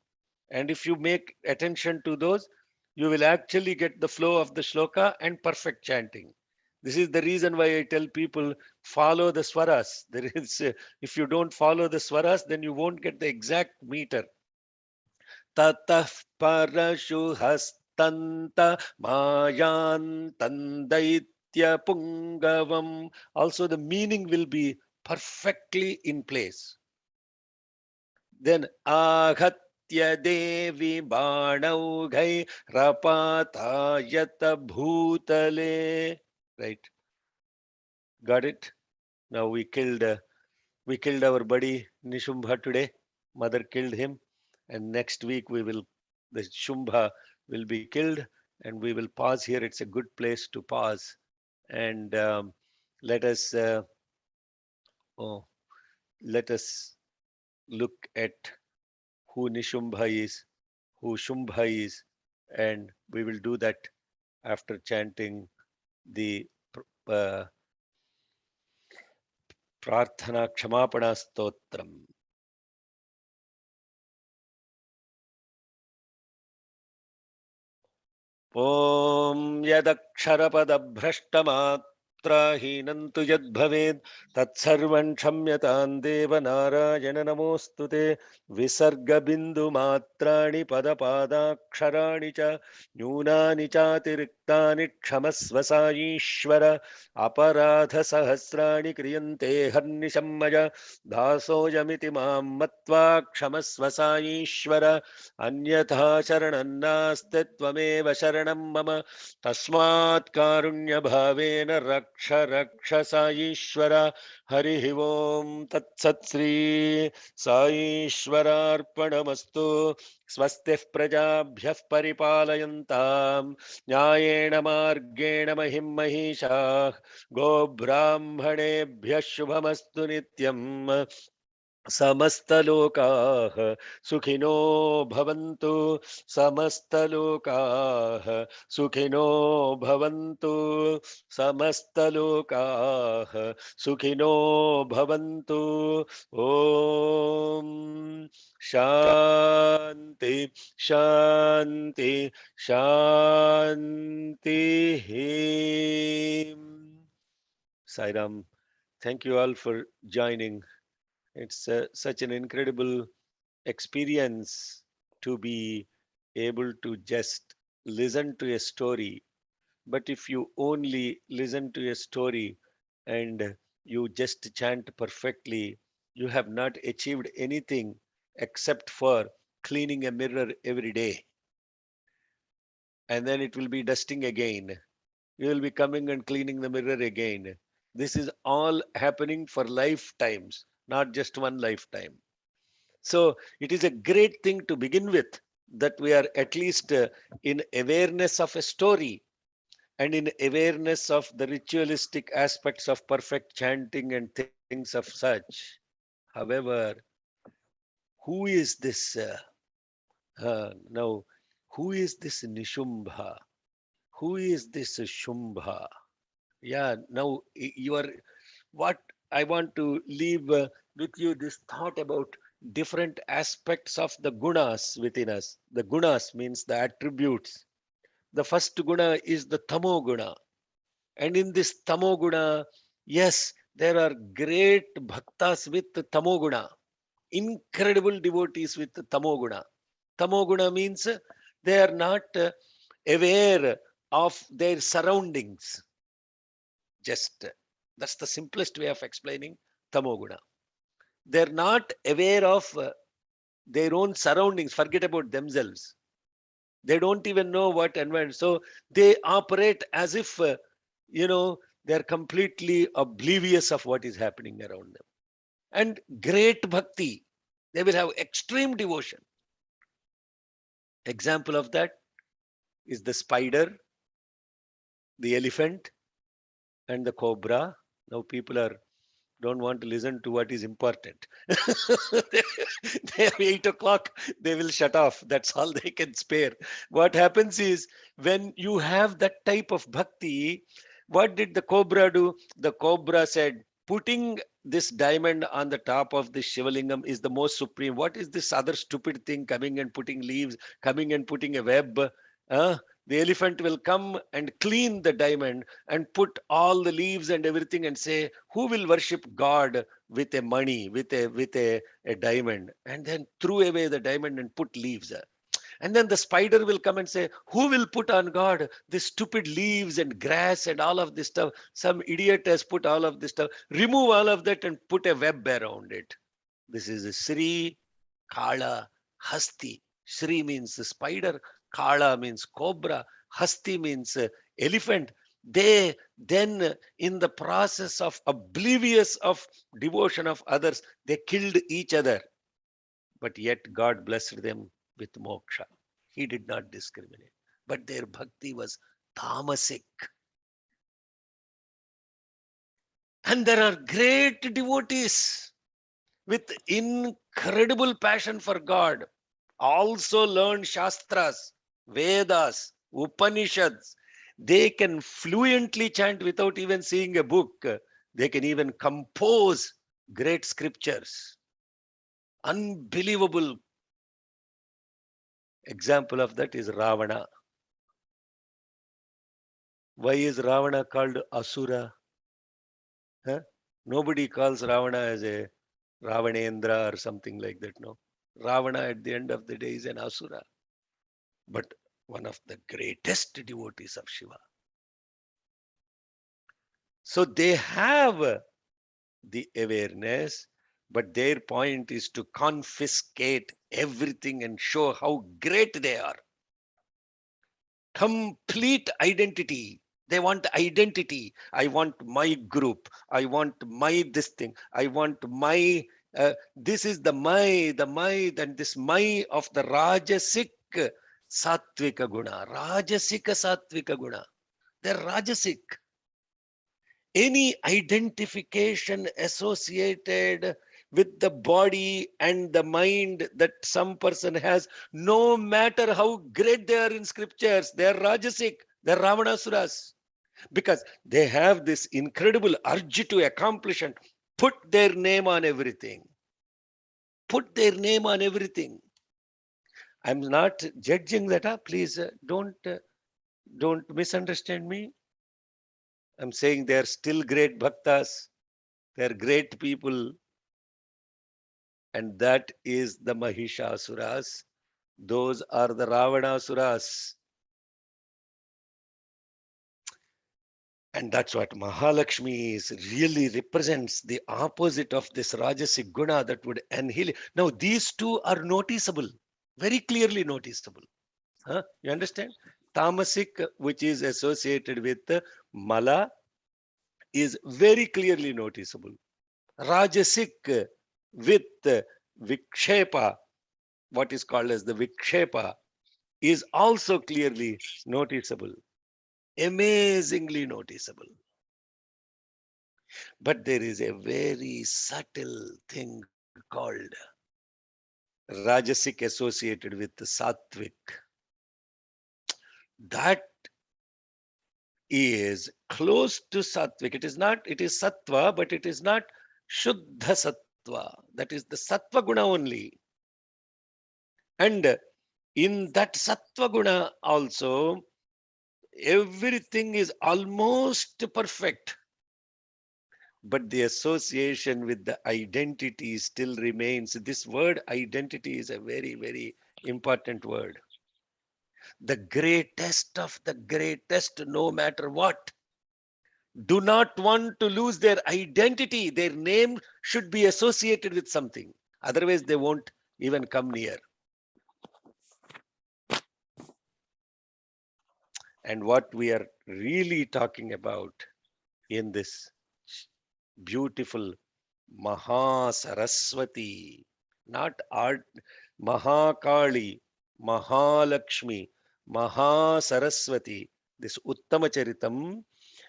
S1: And if you make attention to those, you will actually get the flow of the shloka and perfect chanting. This is the reason why I tell people follow the swaras. There is, if you don't follow the swaras, then you won't get the exact meter. Tatah parashu hastanta mayantan daitya pungavam. Also the meaning will be perfectly in place. Then aghatya devi banaughai rapatayata bhutale. Right? Got it? Now we killed our buddy Nishumbha today. Mother killed him, and next week the Shumbha will be killed, and we will pause here. It's a good place to pause, and let us look at who Nishumbha is, who Shumbha is, and we will do that after chanting the Prarthana Kshamapana Stotram. Om Yadaksharapadabhrashtamattrahinam tu yadbhaved tatsarvan kshamyatam deva narayana namostute visarga bindu matrani padapadaksharaणि च न्यूनानि चातिरिक्तानि क्षमस्व साईश्वर अपराध सहस्राणि क्रियन्ते हर्निशं मया दासोऽयमिति मां मत्वा क्षमस्व साईश्वर अन्यथा शरणं नास्ति त्वमेव शरणं मम तस्मात् कारुण्यभावेन रक्ष साईश्वर हरिः ओं तत्सत् श्री साईश्वरार्पणमस्तु स्वस्तिः प्रजाभ्यः परिपालयन्तां न्यायेण मार्गेण महिं महिषाः गोब्राह्मणेभ्यः शुभमस्तु नित्यम् समस्तलोकाः सुखिनो भवन्तु समस्तलोकाः सुखिनो भवन्तु समस्तलोकाः सुखिनो भवन्तु ॐ शान्ति शान्ति शान्तिः. Sai Ram. Thank you all for joining. It's such an incredible experience to be able to just listen to a story. But if you only listen to a story and you just chant perfectly, you have not achieved anything except for cleaning a mirror every day. And then it will be dusting again. You will be coming and cleaning the mirror again. This is all happening for lifetimes, not just one lifetime. So it is a great thing to begin with, that we are at least in awareness of a story and in awareness of the ritualistic aspects of perfect chanting and things of such. However, who is this now? Who is this Nishumbha? Who is this Shumbha? Yeah, now you are what I want to leave with you this thought about different aspects of the gunas within us. The gunas means the attributes. The first guna is the tamo guna. And in this tamo guna, yes, there are great bhaktas with tamo guna, incredible devotees with tamo guna. Tamo guna means they are not aware of their surroundings. Just that's the simplest way of explaining tamoguna. They're not aware of their own surroundings, forget about themselves. They don't even know what environment. So they operate as if, they're completely oblivious of what is happening around them. And great bhakti, they will have extreme devotion. Example of that is the spider, the elephant, and the cobra. Now people don't want to listen to what is important. They have 8 o'clock, they will shut off. That's all they can spare. What happens is, when you have that type of bhakti, what did the cobra do? The cobra said, putting this diamond on the top of the Shivalingam is the most supreme. What is this other stupid thing, coming and putting leaves, coming and putting a web? Uh, the elephant will come and clean the diamond and put all the leaves and everything and say, who will worship God with a money, with a diamond? And then threw away the diamond and put leaves. And then the spider will come and say, who will put on God this stupid leaves and grass and all of this stuff? Some idiot has put all of this stuff. Remove all of that and put a web around it. This is a Sri Kala Hasti. Sri means the spider, Kala means cobra, Hasti means elephant. They then, in the process of oblivious of devotion of others, they killed each other. But yet God blessed them with moksha. He did not discriminate. But their bhakti was tamasic. And there are great devotees with incredible passion for God, also learn Shastras, Vedas, Upanishads. They can fluently chant without even seeing a book. They can even compose great scriptures. Unbelievable example of that is Ravana. Why is Ravana called Asura? Huh? Nobody calls Ravana as a Ravanendra or something like that. No. Ravana at the end of the day is an Asura, but one of the greatest devotees of Shiva. So they have the awareness, but their point is to confiscate everything and show how great they are. Complete identity. They want identity. I want my group. I want my this thing. I want my, this is the my, and this my of the Rajasic Sattvika Guna. Rajasika Sattvika Guna. They're Rajasic. Any identification associated with the body and the mind that some person has, no matter how great they are in scriptures, they are Rajasic, they are Ravanasuras, because they have this incredible urge to accomplish and put their name on everything. Put their name on everything. I'm not judging that. Please don't misunderstand me. I'm saying they are still great bhaktas. They're great people. And that is the Mahishasuras. Those are the Ravanasuras. And that's what Mahalakshmi is, really represents the opposite of this Rajasic Guna that would annihilate. Now, these two are noticeable, very clearly noticeable. Huh? You understand? Tamasic, which is associated with Mala, is very clearly noticeable. Rajasic with Vikshepa, what is called as the Vikshepa, is also clearly noticeable. Amazingly noticeable. But there is a very subtle thing called Rajasic associated with the Sattvic. That is close to Sattvic. It is Sattva, but it is not Shuddha Sattva. That is the Sattva Guna only. And in that Sattva Guna also, everything is almost perfect. But the association with the identity still remains. This word identity is a very, very important word. The greatest of the greatest, no matter what, do not want to lose their identity. Their name should be associated with something. Otherwise, they won't even come near. And what we are really talking about in this beautiful Mahasaraswati, not art, Mahakali, Mahalakshmi, Mahasaraswati, this Uttamacharitam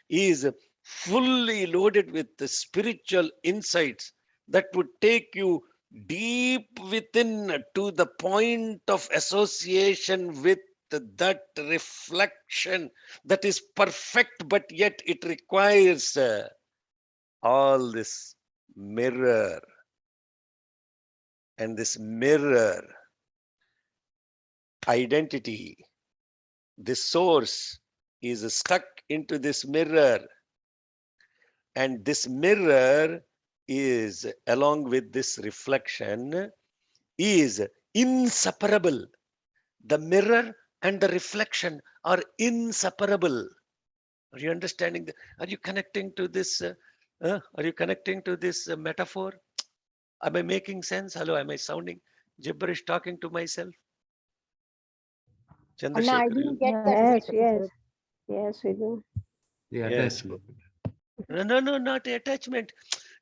S1: is fully loaded with the spiritual insights that would take you deep within to the point of association with that reflection that is perfect, but yet it requires all this mirror. And this mirror identity, this source is stuck into this mirror. And this mirror is, along with this reflection, is inseparable. The mirror and the reflection are inseparable. Are you understanding? Are you connecting to this? Are you connecting to this metaphor? Am I making sense? Hello, am I sounding gibberish talking to myself?
S5: Anna, I
S1: Chandrasekhar,
S5: didn't get that.
S6: Yes,
S5: metaphor.
S6: yes. Yes, we do.
S4: The
S1: yes.
S4: attachment.
S1: No, not attachment.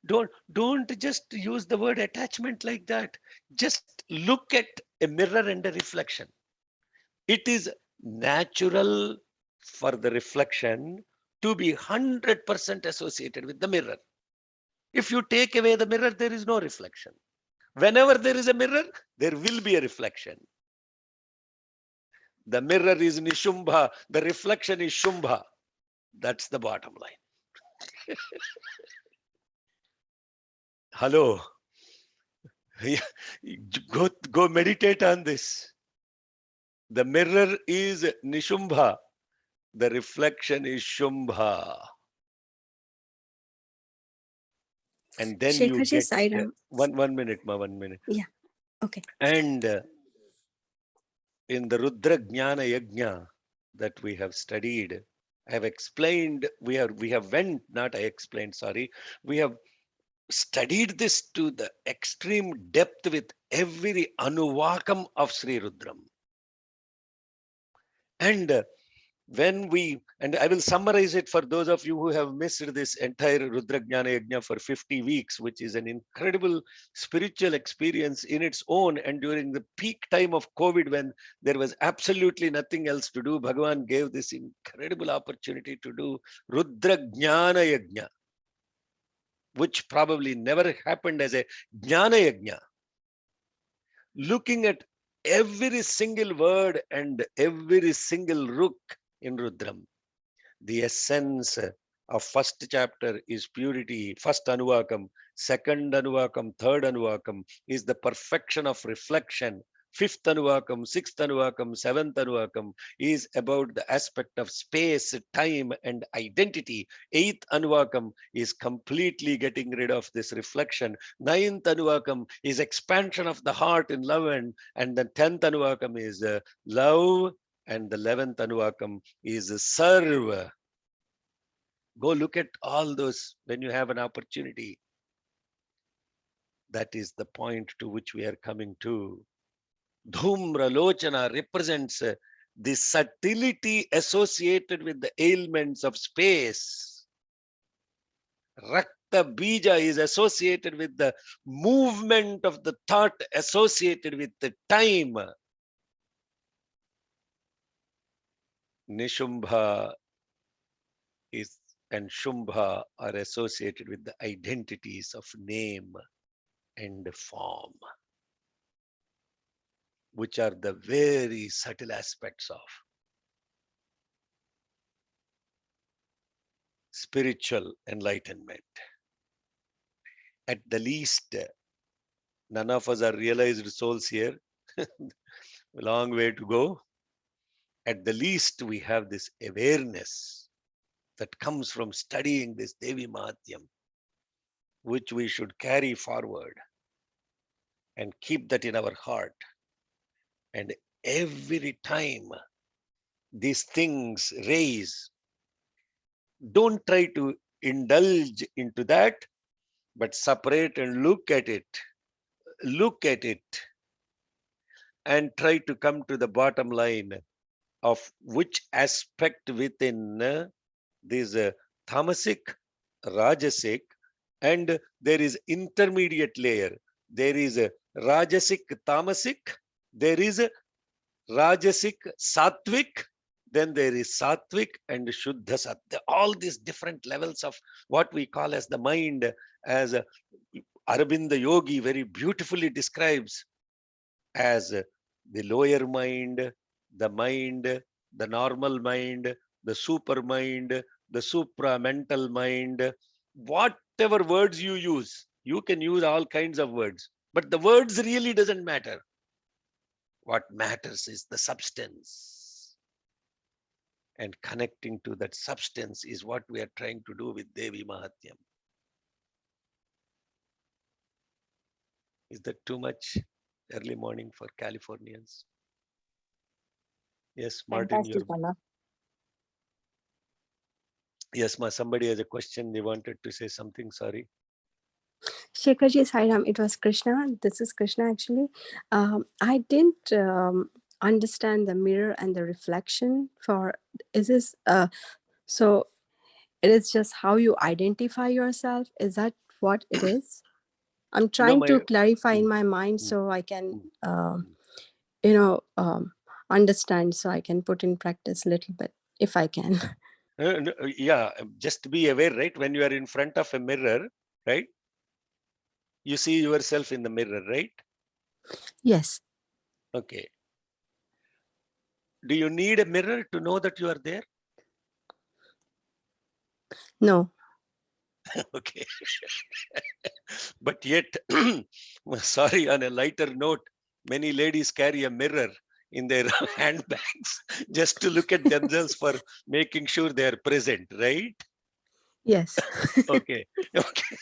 S1: Don't just use the word attachment like that. Just look at a mirror and a reflection. It is natural for the reflection to be 100% associated with the mirror. If you take away the mirror, there is no reflection. Whenever there is a mirror, there will be a reflection. The mirror is Nishumbha, the reflection is Shumbha. That's the bottom line. Hello. Go meditate on this. The mirror is Nishumbha. The reflection is Shumbha. And then you
S7: Shekharji,
S1: get
S7: Sairam.
S1: 1 minute, ma 1 minute.
S7: Yeah. Okay.
S1: And in the Rudra Jnana Yajna that we have studied, I have explained, we have went, not I explained, sorry, we have studied this to the extreme depth with every Anuvakam of Sri Rudram. And and I will summarize it for those of you who have missed this entire Rudra Jnana Yajna for 50 weeks, which is an incredible spiritual experience in its own. And during the peak time of COVID, when there was absolutely nothing else to do, Bhagavan gave this incredible opportunity to do Rudra Jnana Yajna, which probably never happened as a Jnana Yajna. Looking at every single word and every single ruk in Rudram. The essence of first chapter is purity, first Anuvakam, second Anuvakam, third Anuvakam is the perfection of reflection. fifth Anuvakam, sixth Anuvakam, seventh Anuvakam is about the aspect of space, time, and identity. Eighth Anuvakam is completely getting rid of this reflection. Ninth Anuvakam is expansion of the heart in love, and the 10th Anuvakam is love, and the 11th Anuvakam is serve. Go look at all those when you have an opportunity. That is the point to which we are coming to. Dhumra Lochana represents the subtlety associated with the ailments of space. Rakta Bija is associated with the movement of the thought associated with the time. Nishumbha is and Shumbha are associated with the identities of name and form, which are the very subtle aspects of spiritual enlightenment. At the least, none of us are realized souls here. A long way to go. At the least, we have this awareness that comes from studying this Devi Mahatyam, which we should carry forward and keep that in our heart. And every time these things raise, don't try to indulge into that, but separate and look at it. Look at it and try to come to the bottom line of which aspect within this tamasic, rajasic, and there is intermediate layer. There is a rajasic, tamasic, there is a rajasic, sattvic, then there is sattvic and shuddha sattva. All these different levels of what we call as the mind, as Aurobindo Yogi very beautifully describes as the lower mind, the normal mind, the super mind, the supra-mental mind. Whatever words you use, you can use all kinds of words, but the words really doesn't matter. What matters is the substance. And connecting to that substance is what we are trying to do with Devi Mahatyam. Is that too much early morning for Californians? Yes, Martin.
S5: Fantastic, Anna.
S1: Yes, somebody has a question. They wanted to say something. Sorry.
S5: Shekharji Sairam, it was Krishna. This is Krishna actually. I didn't understand the mirror and the reflection for, is this, so it is just how you identify yourself? Is that what it is? I'm trying to clarify in my mind so I can, understand, so I can put in practice a little bit, if I can.
S1: Yeah, just be aware, right? When you are in front of a mirror, right? You see yourself in the mirror, right?
S5: Yes.
S1: Okay. Do you need a mirror to know that you are there?
S5: No.
S1: Okay. But yet, sorry, on a lighter note, many ladies carry a mirror in their handbags just to look at themselves for making sure they are present, right?
S5: Yes.
S1: Okay. Okay.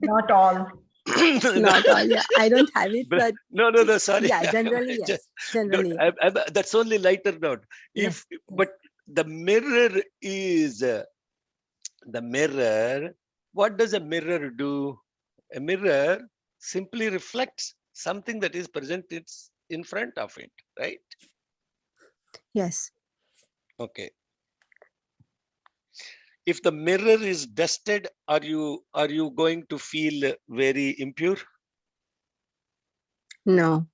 S3: Not all.
S5: Not all. Yeah, I don't have it, but
S1: no, sorry.
S5: yeah, generally yes. Generally,
S1: that's only lighter note.
S5: yes.
S1: But the mirror is the mirror. What does a mirror do? A mirror simply reflects something that is present. It's in front of it, right?
S5: Yes.
S1: Okay. If the mirror is dusted, are you going to feel very impure?
S5: No.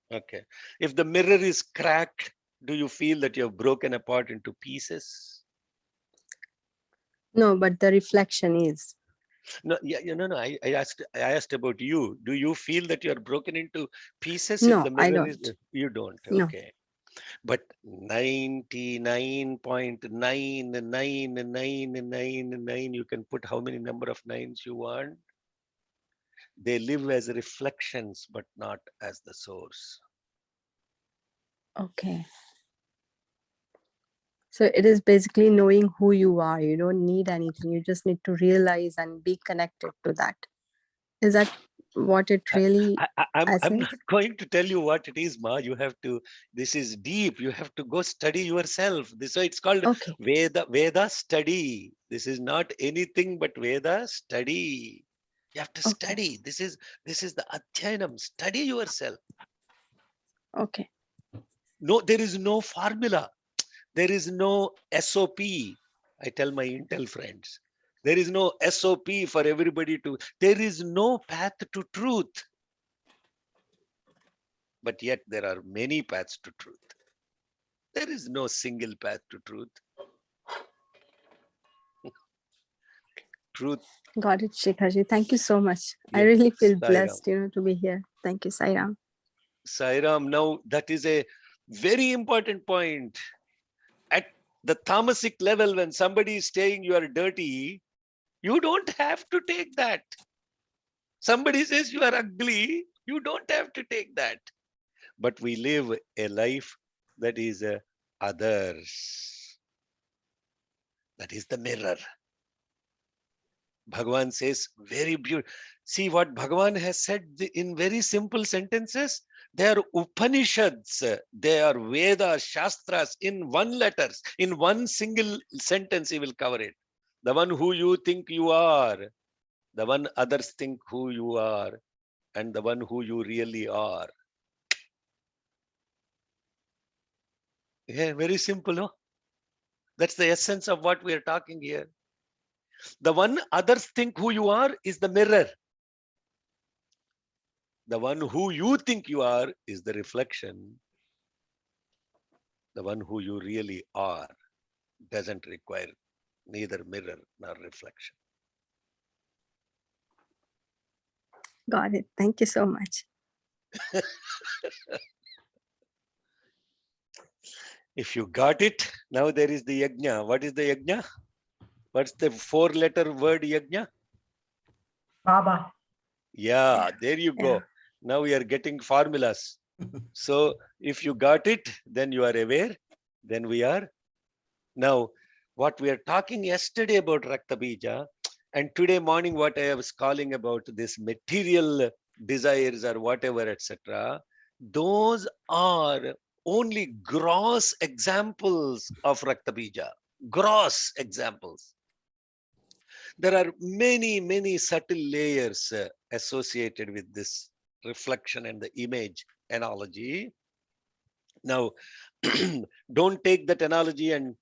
S1: Okay. If the mirror is cracked, do you feel that you have broken apart into pieces?
S5: No, but the reflection is.
S1: No, yeah, no. I asked about you. Do you feel that you are broken into pieces?
S5: No,
S1: if the mirror
S5: I don't.
S1: is, you don't.
S5: No.
S1: Okay. But 99.99999, you can put how many number of nines you want. They live as reflections, but not as the source.
S5: Okay. So it is basically knowing who you are. You don't need anything. You just need to realize and be connected to that. Is that what it really
S1: I'm
S5: essence?
S1: not going to tell you what it is, Ma. You have to, this is deep. You have to go study yourself. This is why it's called
S5: Okay.
S1: Veda study. This is not anything but Veda study. You have to
S5: Okay.
S1: study. This is the Adhyanam. Study yourself.
S5: Okay.
S1: No, there is no formula. There is no SOP. I tell my Intel friends, there is no SOP for everybody to, there is no path to truth. But yet there are many paths to truth. There is no single path to truth. Truth.
S5: Got it, Shekharji. Thank you so much. I
S1: Yeah.
S5: really feel
S1: Sai Ram.
S5: blessed, to be here. Thank you, Sairam.
S1: Sai Ram, now that is a very important point. At the tamasic level, when somebody is saying you are dirty, you don't have to take that. Somebody says you are ugly, you don't have to take that. But we live a life that is others. That is the mirror. Bhagavan says very beautiful. See what Bhagavan has said in very simple sentences. They are Upanishads, they are Vedas, Shastras in one letters, in one single sentence he will cover it. The one who you think you are, the one others think who you are, and the one who you really are. Yeah, very simple, no? That's the essence of what we are talking here. The one others think who you are is the mirror. The one who you think you are is the reflection. The one who you really are doesn't require neither mirror nor reflection.
S5: Got it. Thank you so much.
S1: If you got it, now there is the yajna. What is the yajna? What's the 4-letter word yajna?
S6: Baba.
S1: Yeah, there you go.
S5: Yeah.
S1: Now we are getting formulas. So if you got it, then you are aware. Then we are. Now, what we are talking yesterday about Rakta Bija, and today morning what I was calling about this material desires or whatever, etc. Those are only gross examples of Rakta Bija. Gross examples. There are many, many subtle layers associated with this reflection and the image analogy. Now, don't take that analogy and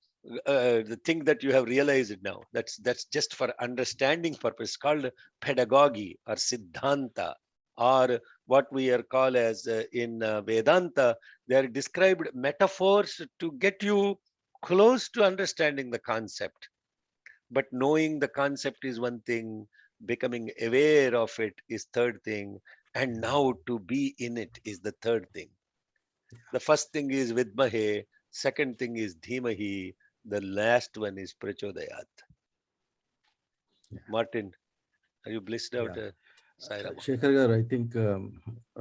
S1: think that you have realized it now. That's just for understanding purpose. It's called pedagogy or siddhanta, or what we are called as in Vedanta, they are described metaphors to get you close to understanding the concept. But knowing the concept is one thing, becoming aware of it is third thing, and now to be in it is the third thing. The first thing is Vidmahe, second thing is Dhimahi, the last one is Prachodayat.
S7: Yeah.
S1: Martin, are you blissed out?
S7: Yeah.
S1: Sai Rama?
S7: Shekhar Gar, I think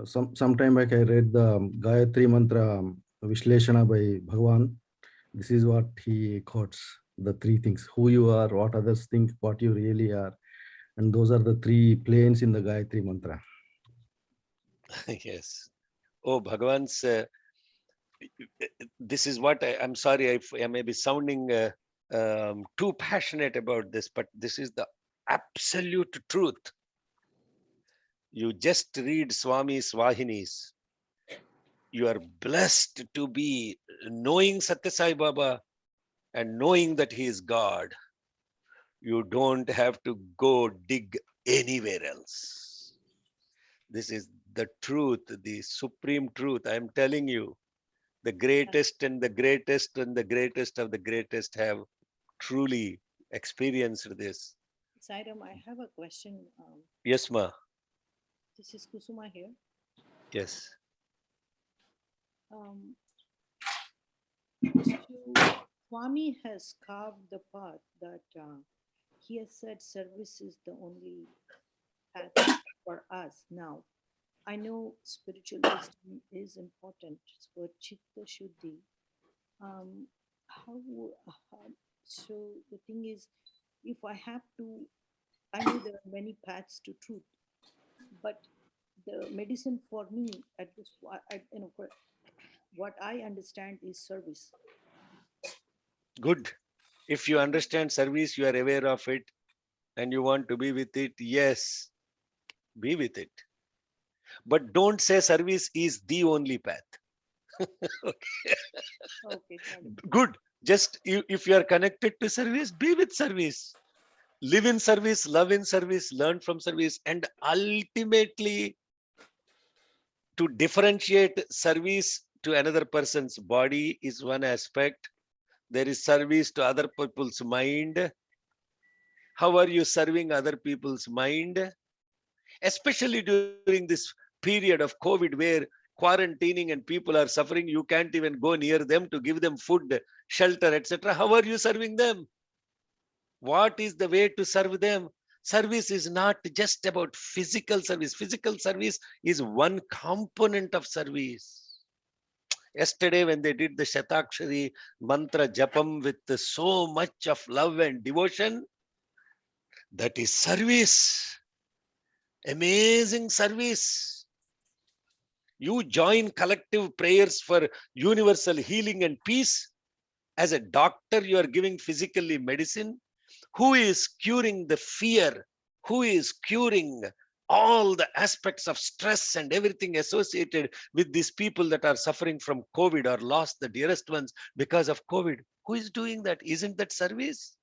S7: some time back I read the Gayatri Mantra Vishleshana by Bhagavan. This is what he quotes, the three things: who you are, what others think, what you really are. And those are the three planes in the Gayatri Mantra.
S1: Yes. Oh, Bhagavan's, this is what I'm sorry if I may be sounding too passionate about this, but this is the absolute truth. You just read Swami Swahinis. You are blessed to be knowing Satya Sai Baba and knowing that he is God. You don't have to go dig anywhere else. This is the truth, the supreme truth. I'm telling you, the greatest and the greatest and the greatest of the greatest have truly experienced this.
S8: Sairam, I have a question.
S1: Yes, ma.
S8: This is Kusuma here.
S1: Yes.
S8: Swami has carved the path that he has said service is the only path for us now. I know spiritual wisdom is important for chitta shuddhi. Um, so the thing is, if I have to, I know there are many paths to truth, but the medicine for me at this, for what I understand is service.
S1: Good. If you understand service, you are aware of it and you want to be with it, yes, be with it. But don't say service is the only path.
S8: Okay, got it.
S1: Good. Just if you are connected to service, be with service. Live in service, love in service, learn from service, and ultimately to differentiate service to another person's body is one aspect. There is service to other people's mind. How are you serving other people's mind? Especially during this period of COVID where quarantining and people are suffering, you can't even go near them to give them food, shelter, etc. How are you serving them? What is the way to serve them? Service is not just about physical service. Physical service is one component of service. Yesterday, when they did the Shatakshari mantra japam with so much of love and devotion, that is service. Amazing service. You join collective prayers for universal healing and peace. As a doctor, you are giving physically medicine. Who is curing the fear? Who is curing all the aspects of stress and everything associated with these people that are suffering from COVID or lost the dearest ones because of COVID? Who is doing that? Isn't that service?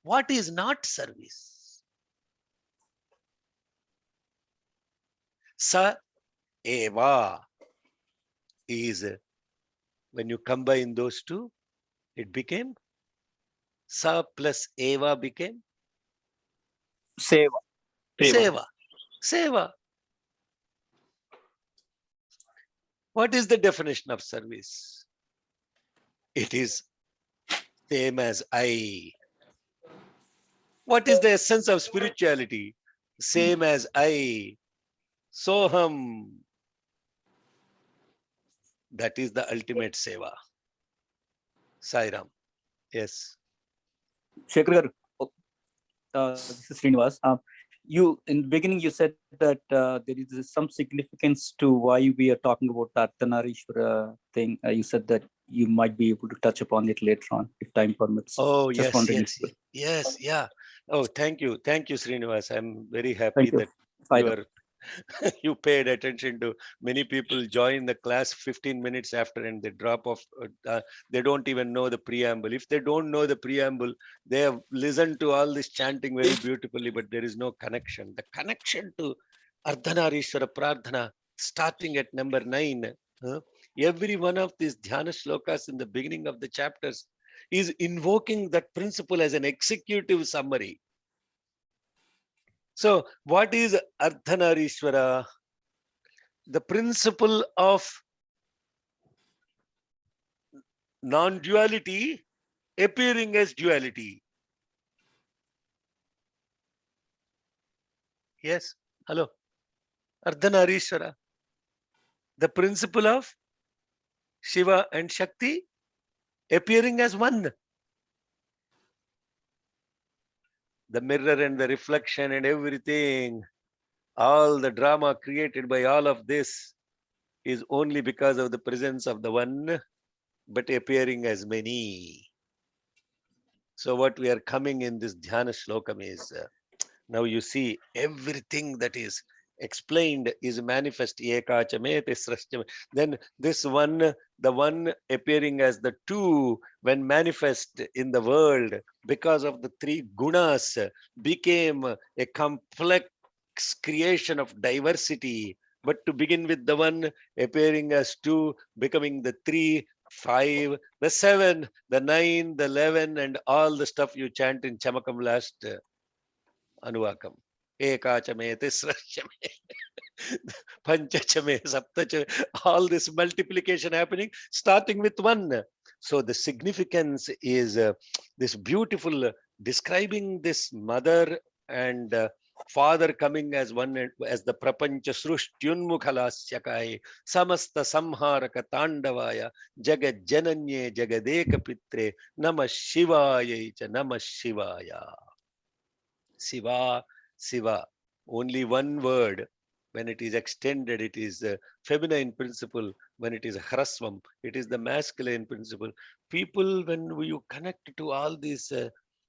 S1: What is not service? Sa eva is, when you combine those two, it became sa plus eva became
S9: Seva.
S1: seva. Seva. What is the definition of service? It is same as I. What is the essence of spirituality? Same as I. Soham. That is the ultimate seva. Sairam. Yes.
S9: Shekhar garu, this is Srinivas. You in the beginning you said that there is some significance to why we are talking about the Ardhanarishwara thing. You said that you might be able to touch upon it later on if time permits.
S1: Oh,
S9: Just
S1: yes,
S9: wondering
S1: yes,
S9: if-
S1: yes, yeah. Oh, thank you. Thank you, Srinivas. I'm very happy
S9: Thank you.
S1: that
S9: Fine.
S1: you are you paid attention to. Many people join the class 15 minutes after and they drop off. They don't even know the preamble. If they don't know the preamble, they have listened to all this chanting very beautifully, but there is no connection. The connection to Ardhanarishwara Prarthana, starting at number 9. Every one of these dhyana shlokas in the beginning of the chapters is invoking that principle as an executive summary. So what is Ardhanarishwara? The principle of non-duality appearing as duality. Yes, hello. Ardhanarishwara. The principle of Shiva and Shakti appearing as one. The mirror and the reflection and everything, all the drama created by all of this is only because of the presence of the one, but appearing as many. So what we are coming in this dhyana shlokam is, now you see everything that is explained is manifest. Then this one, the one appearing as the two when manifest in the world because of the three gunas became a complex creation of diversity. But to begin with, the one appearing as two, becoming the 3, 5, the 7, the 9, the 11, and all the stuff you chant in Chamakam last Anuvakam. Ekachame, Tisrachame, Panchachame, Saptachame, all this multiplication happening, starting with one. So the significance is this beautiful describing this mother and Father coming as one as the prapancha srushtyunmukhalasyakai samasta samharaka tandavaya jagat jananye jagadeka pitre namah shivaya cha namah shivaya. Siva, Siva, only one word. When it is extended, it is the feminine principle. When it is hrasvam, it is the masculine principle. People, when you connect to all these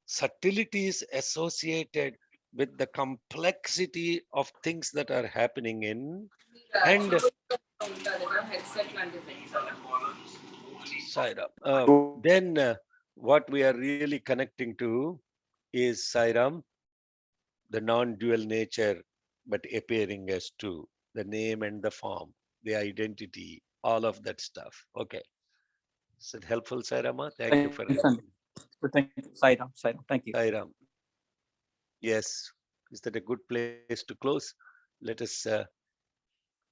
S1: subtleties associated with the complexity of things that are happening in, and then what we are really connecting to is Sairam, the non-dual nature, but appearing as two, the name and the form, the identity, all of that stuff. Okay. Is it helpful, Sairama? Thank you for
S9: Thank you, Sairam. Thank you.
S1: Sairam. Yes. Is that a good place to close? Let us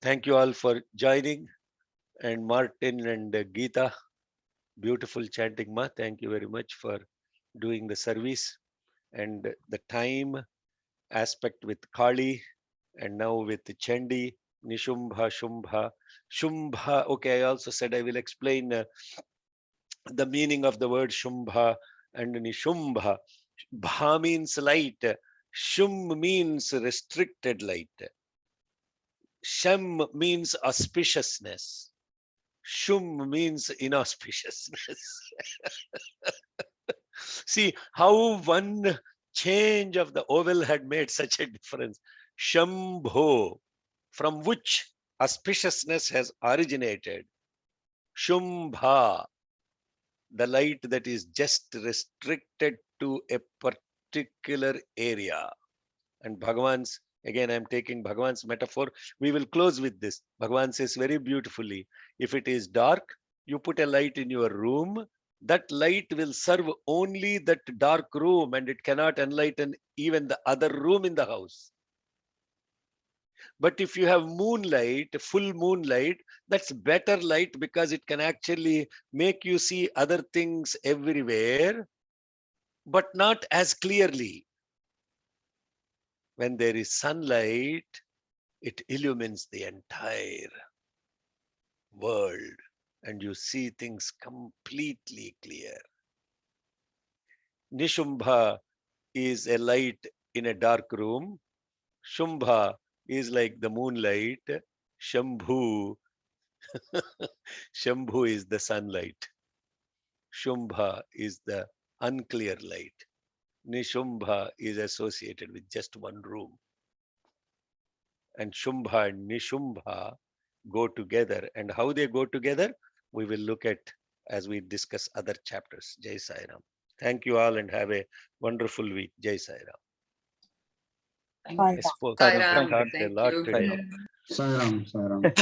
S1: thank you all for joining. And Martin and Geeta, beautiful chanting ma. Thank you very much for doing the service and the time aspect with Kali and now with Chandi, Nishumbha, Shumbha. Shumbha, okay, I also said I will explain the meaning of the word Shumbha and Nishumbha. Bha means light, Shum means restricted light. Shem means auspiciousness. Shum means inauspiciousness. See how one change of the oval had made such a difference. Shambho, from which auspiciousness has originated. Shumbha, the light that is just restricted to a particular area. And Bhagavan's, again, I'm taking Bhagavan's metaphor. We will close with this. Bhagavan says very beautifully, if it is dark, you put a light in your room, that light will serve only that dark room and it cannot enlighten even the other room in the house. But if you have moonlight, full moonlight, that's better light because it can actually make you see other things everywhere, but not as clearly. When there is sunlight, it illumines the entire world and you see things completely clear. Nishumbha is a light in a dark room. Shumbha is like the moonlight. Shambhu, Shambhu is the sunlight. Shumbha is the unclear light. Nishumbha is associated with just one room. And Shumbha and Nishumbha go together. And how they go together, we will look at as we discuss other chapters. Jai Sairam. Thank you all and have a wonderful week. Jai Sairam. I spoke
S9: Sairam.
S1: a lot
S9: Thank you.
S1: today.
S4: Sairam, Sairam.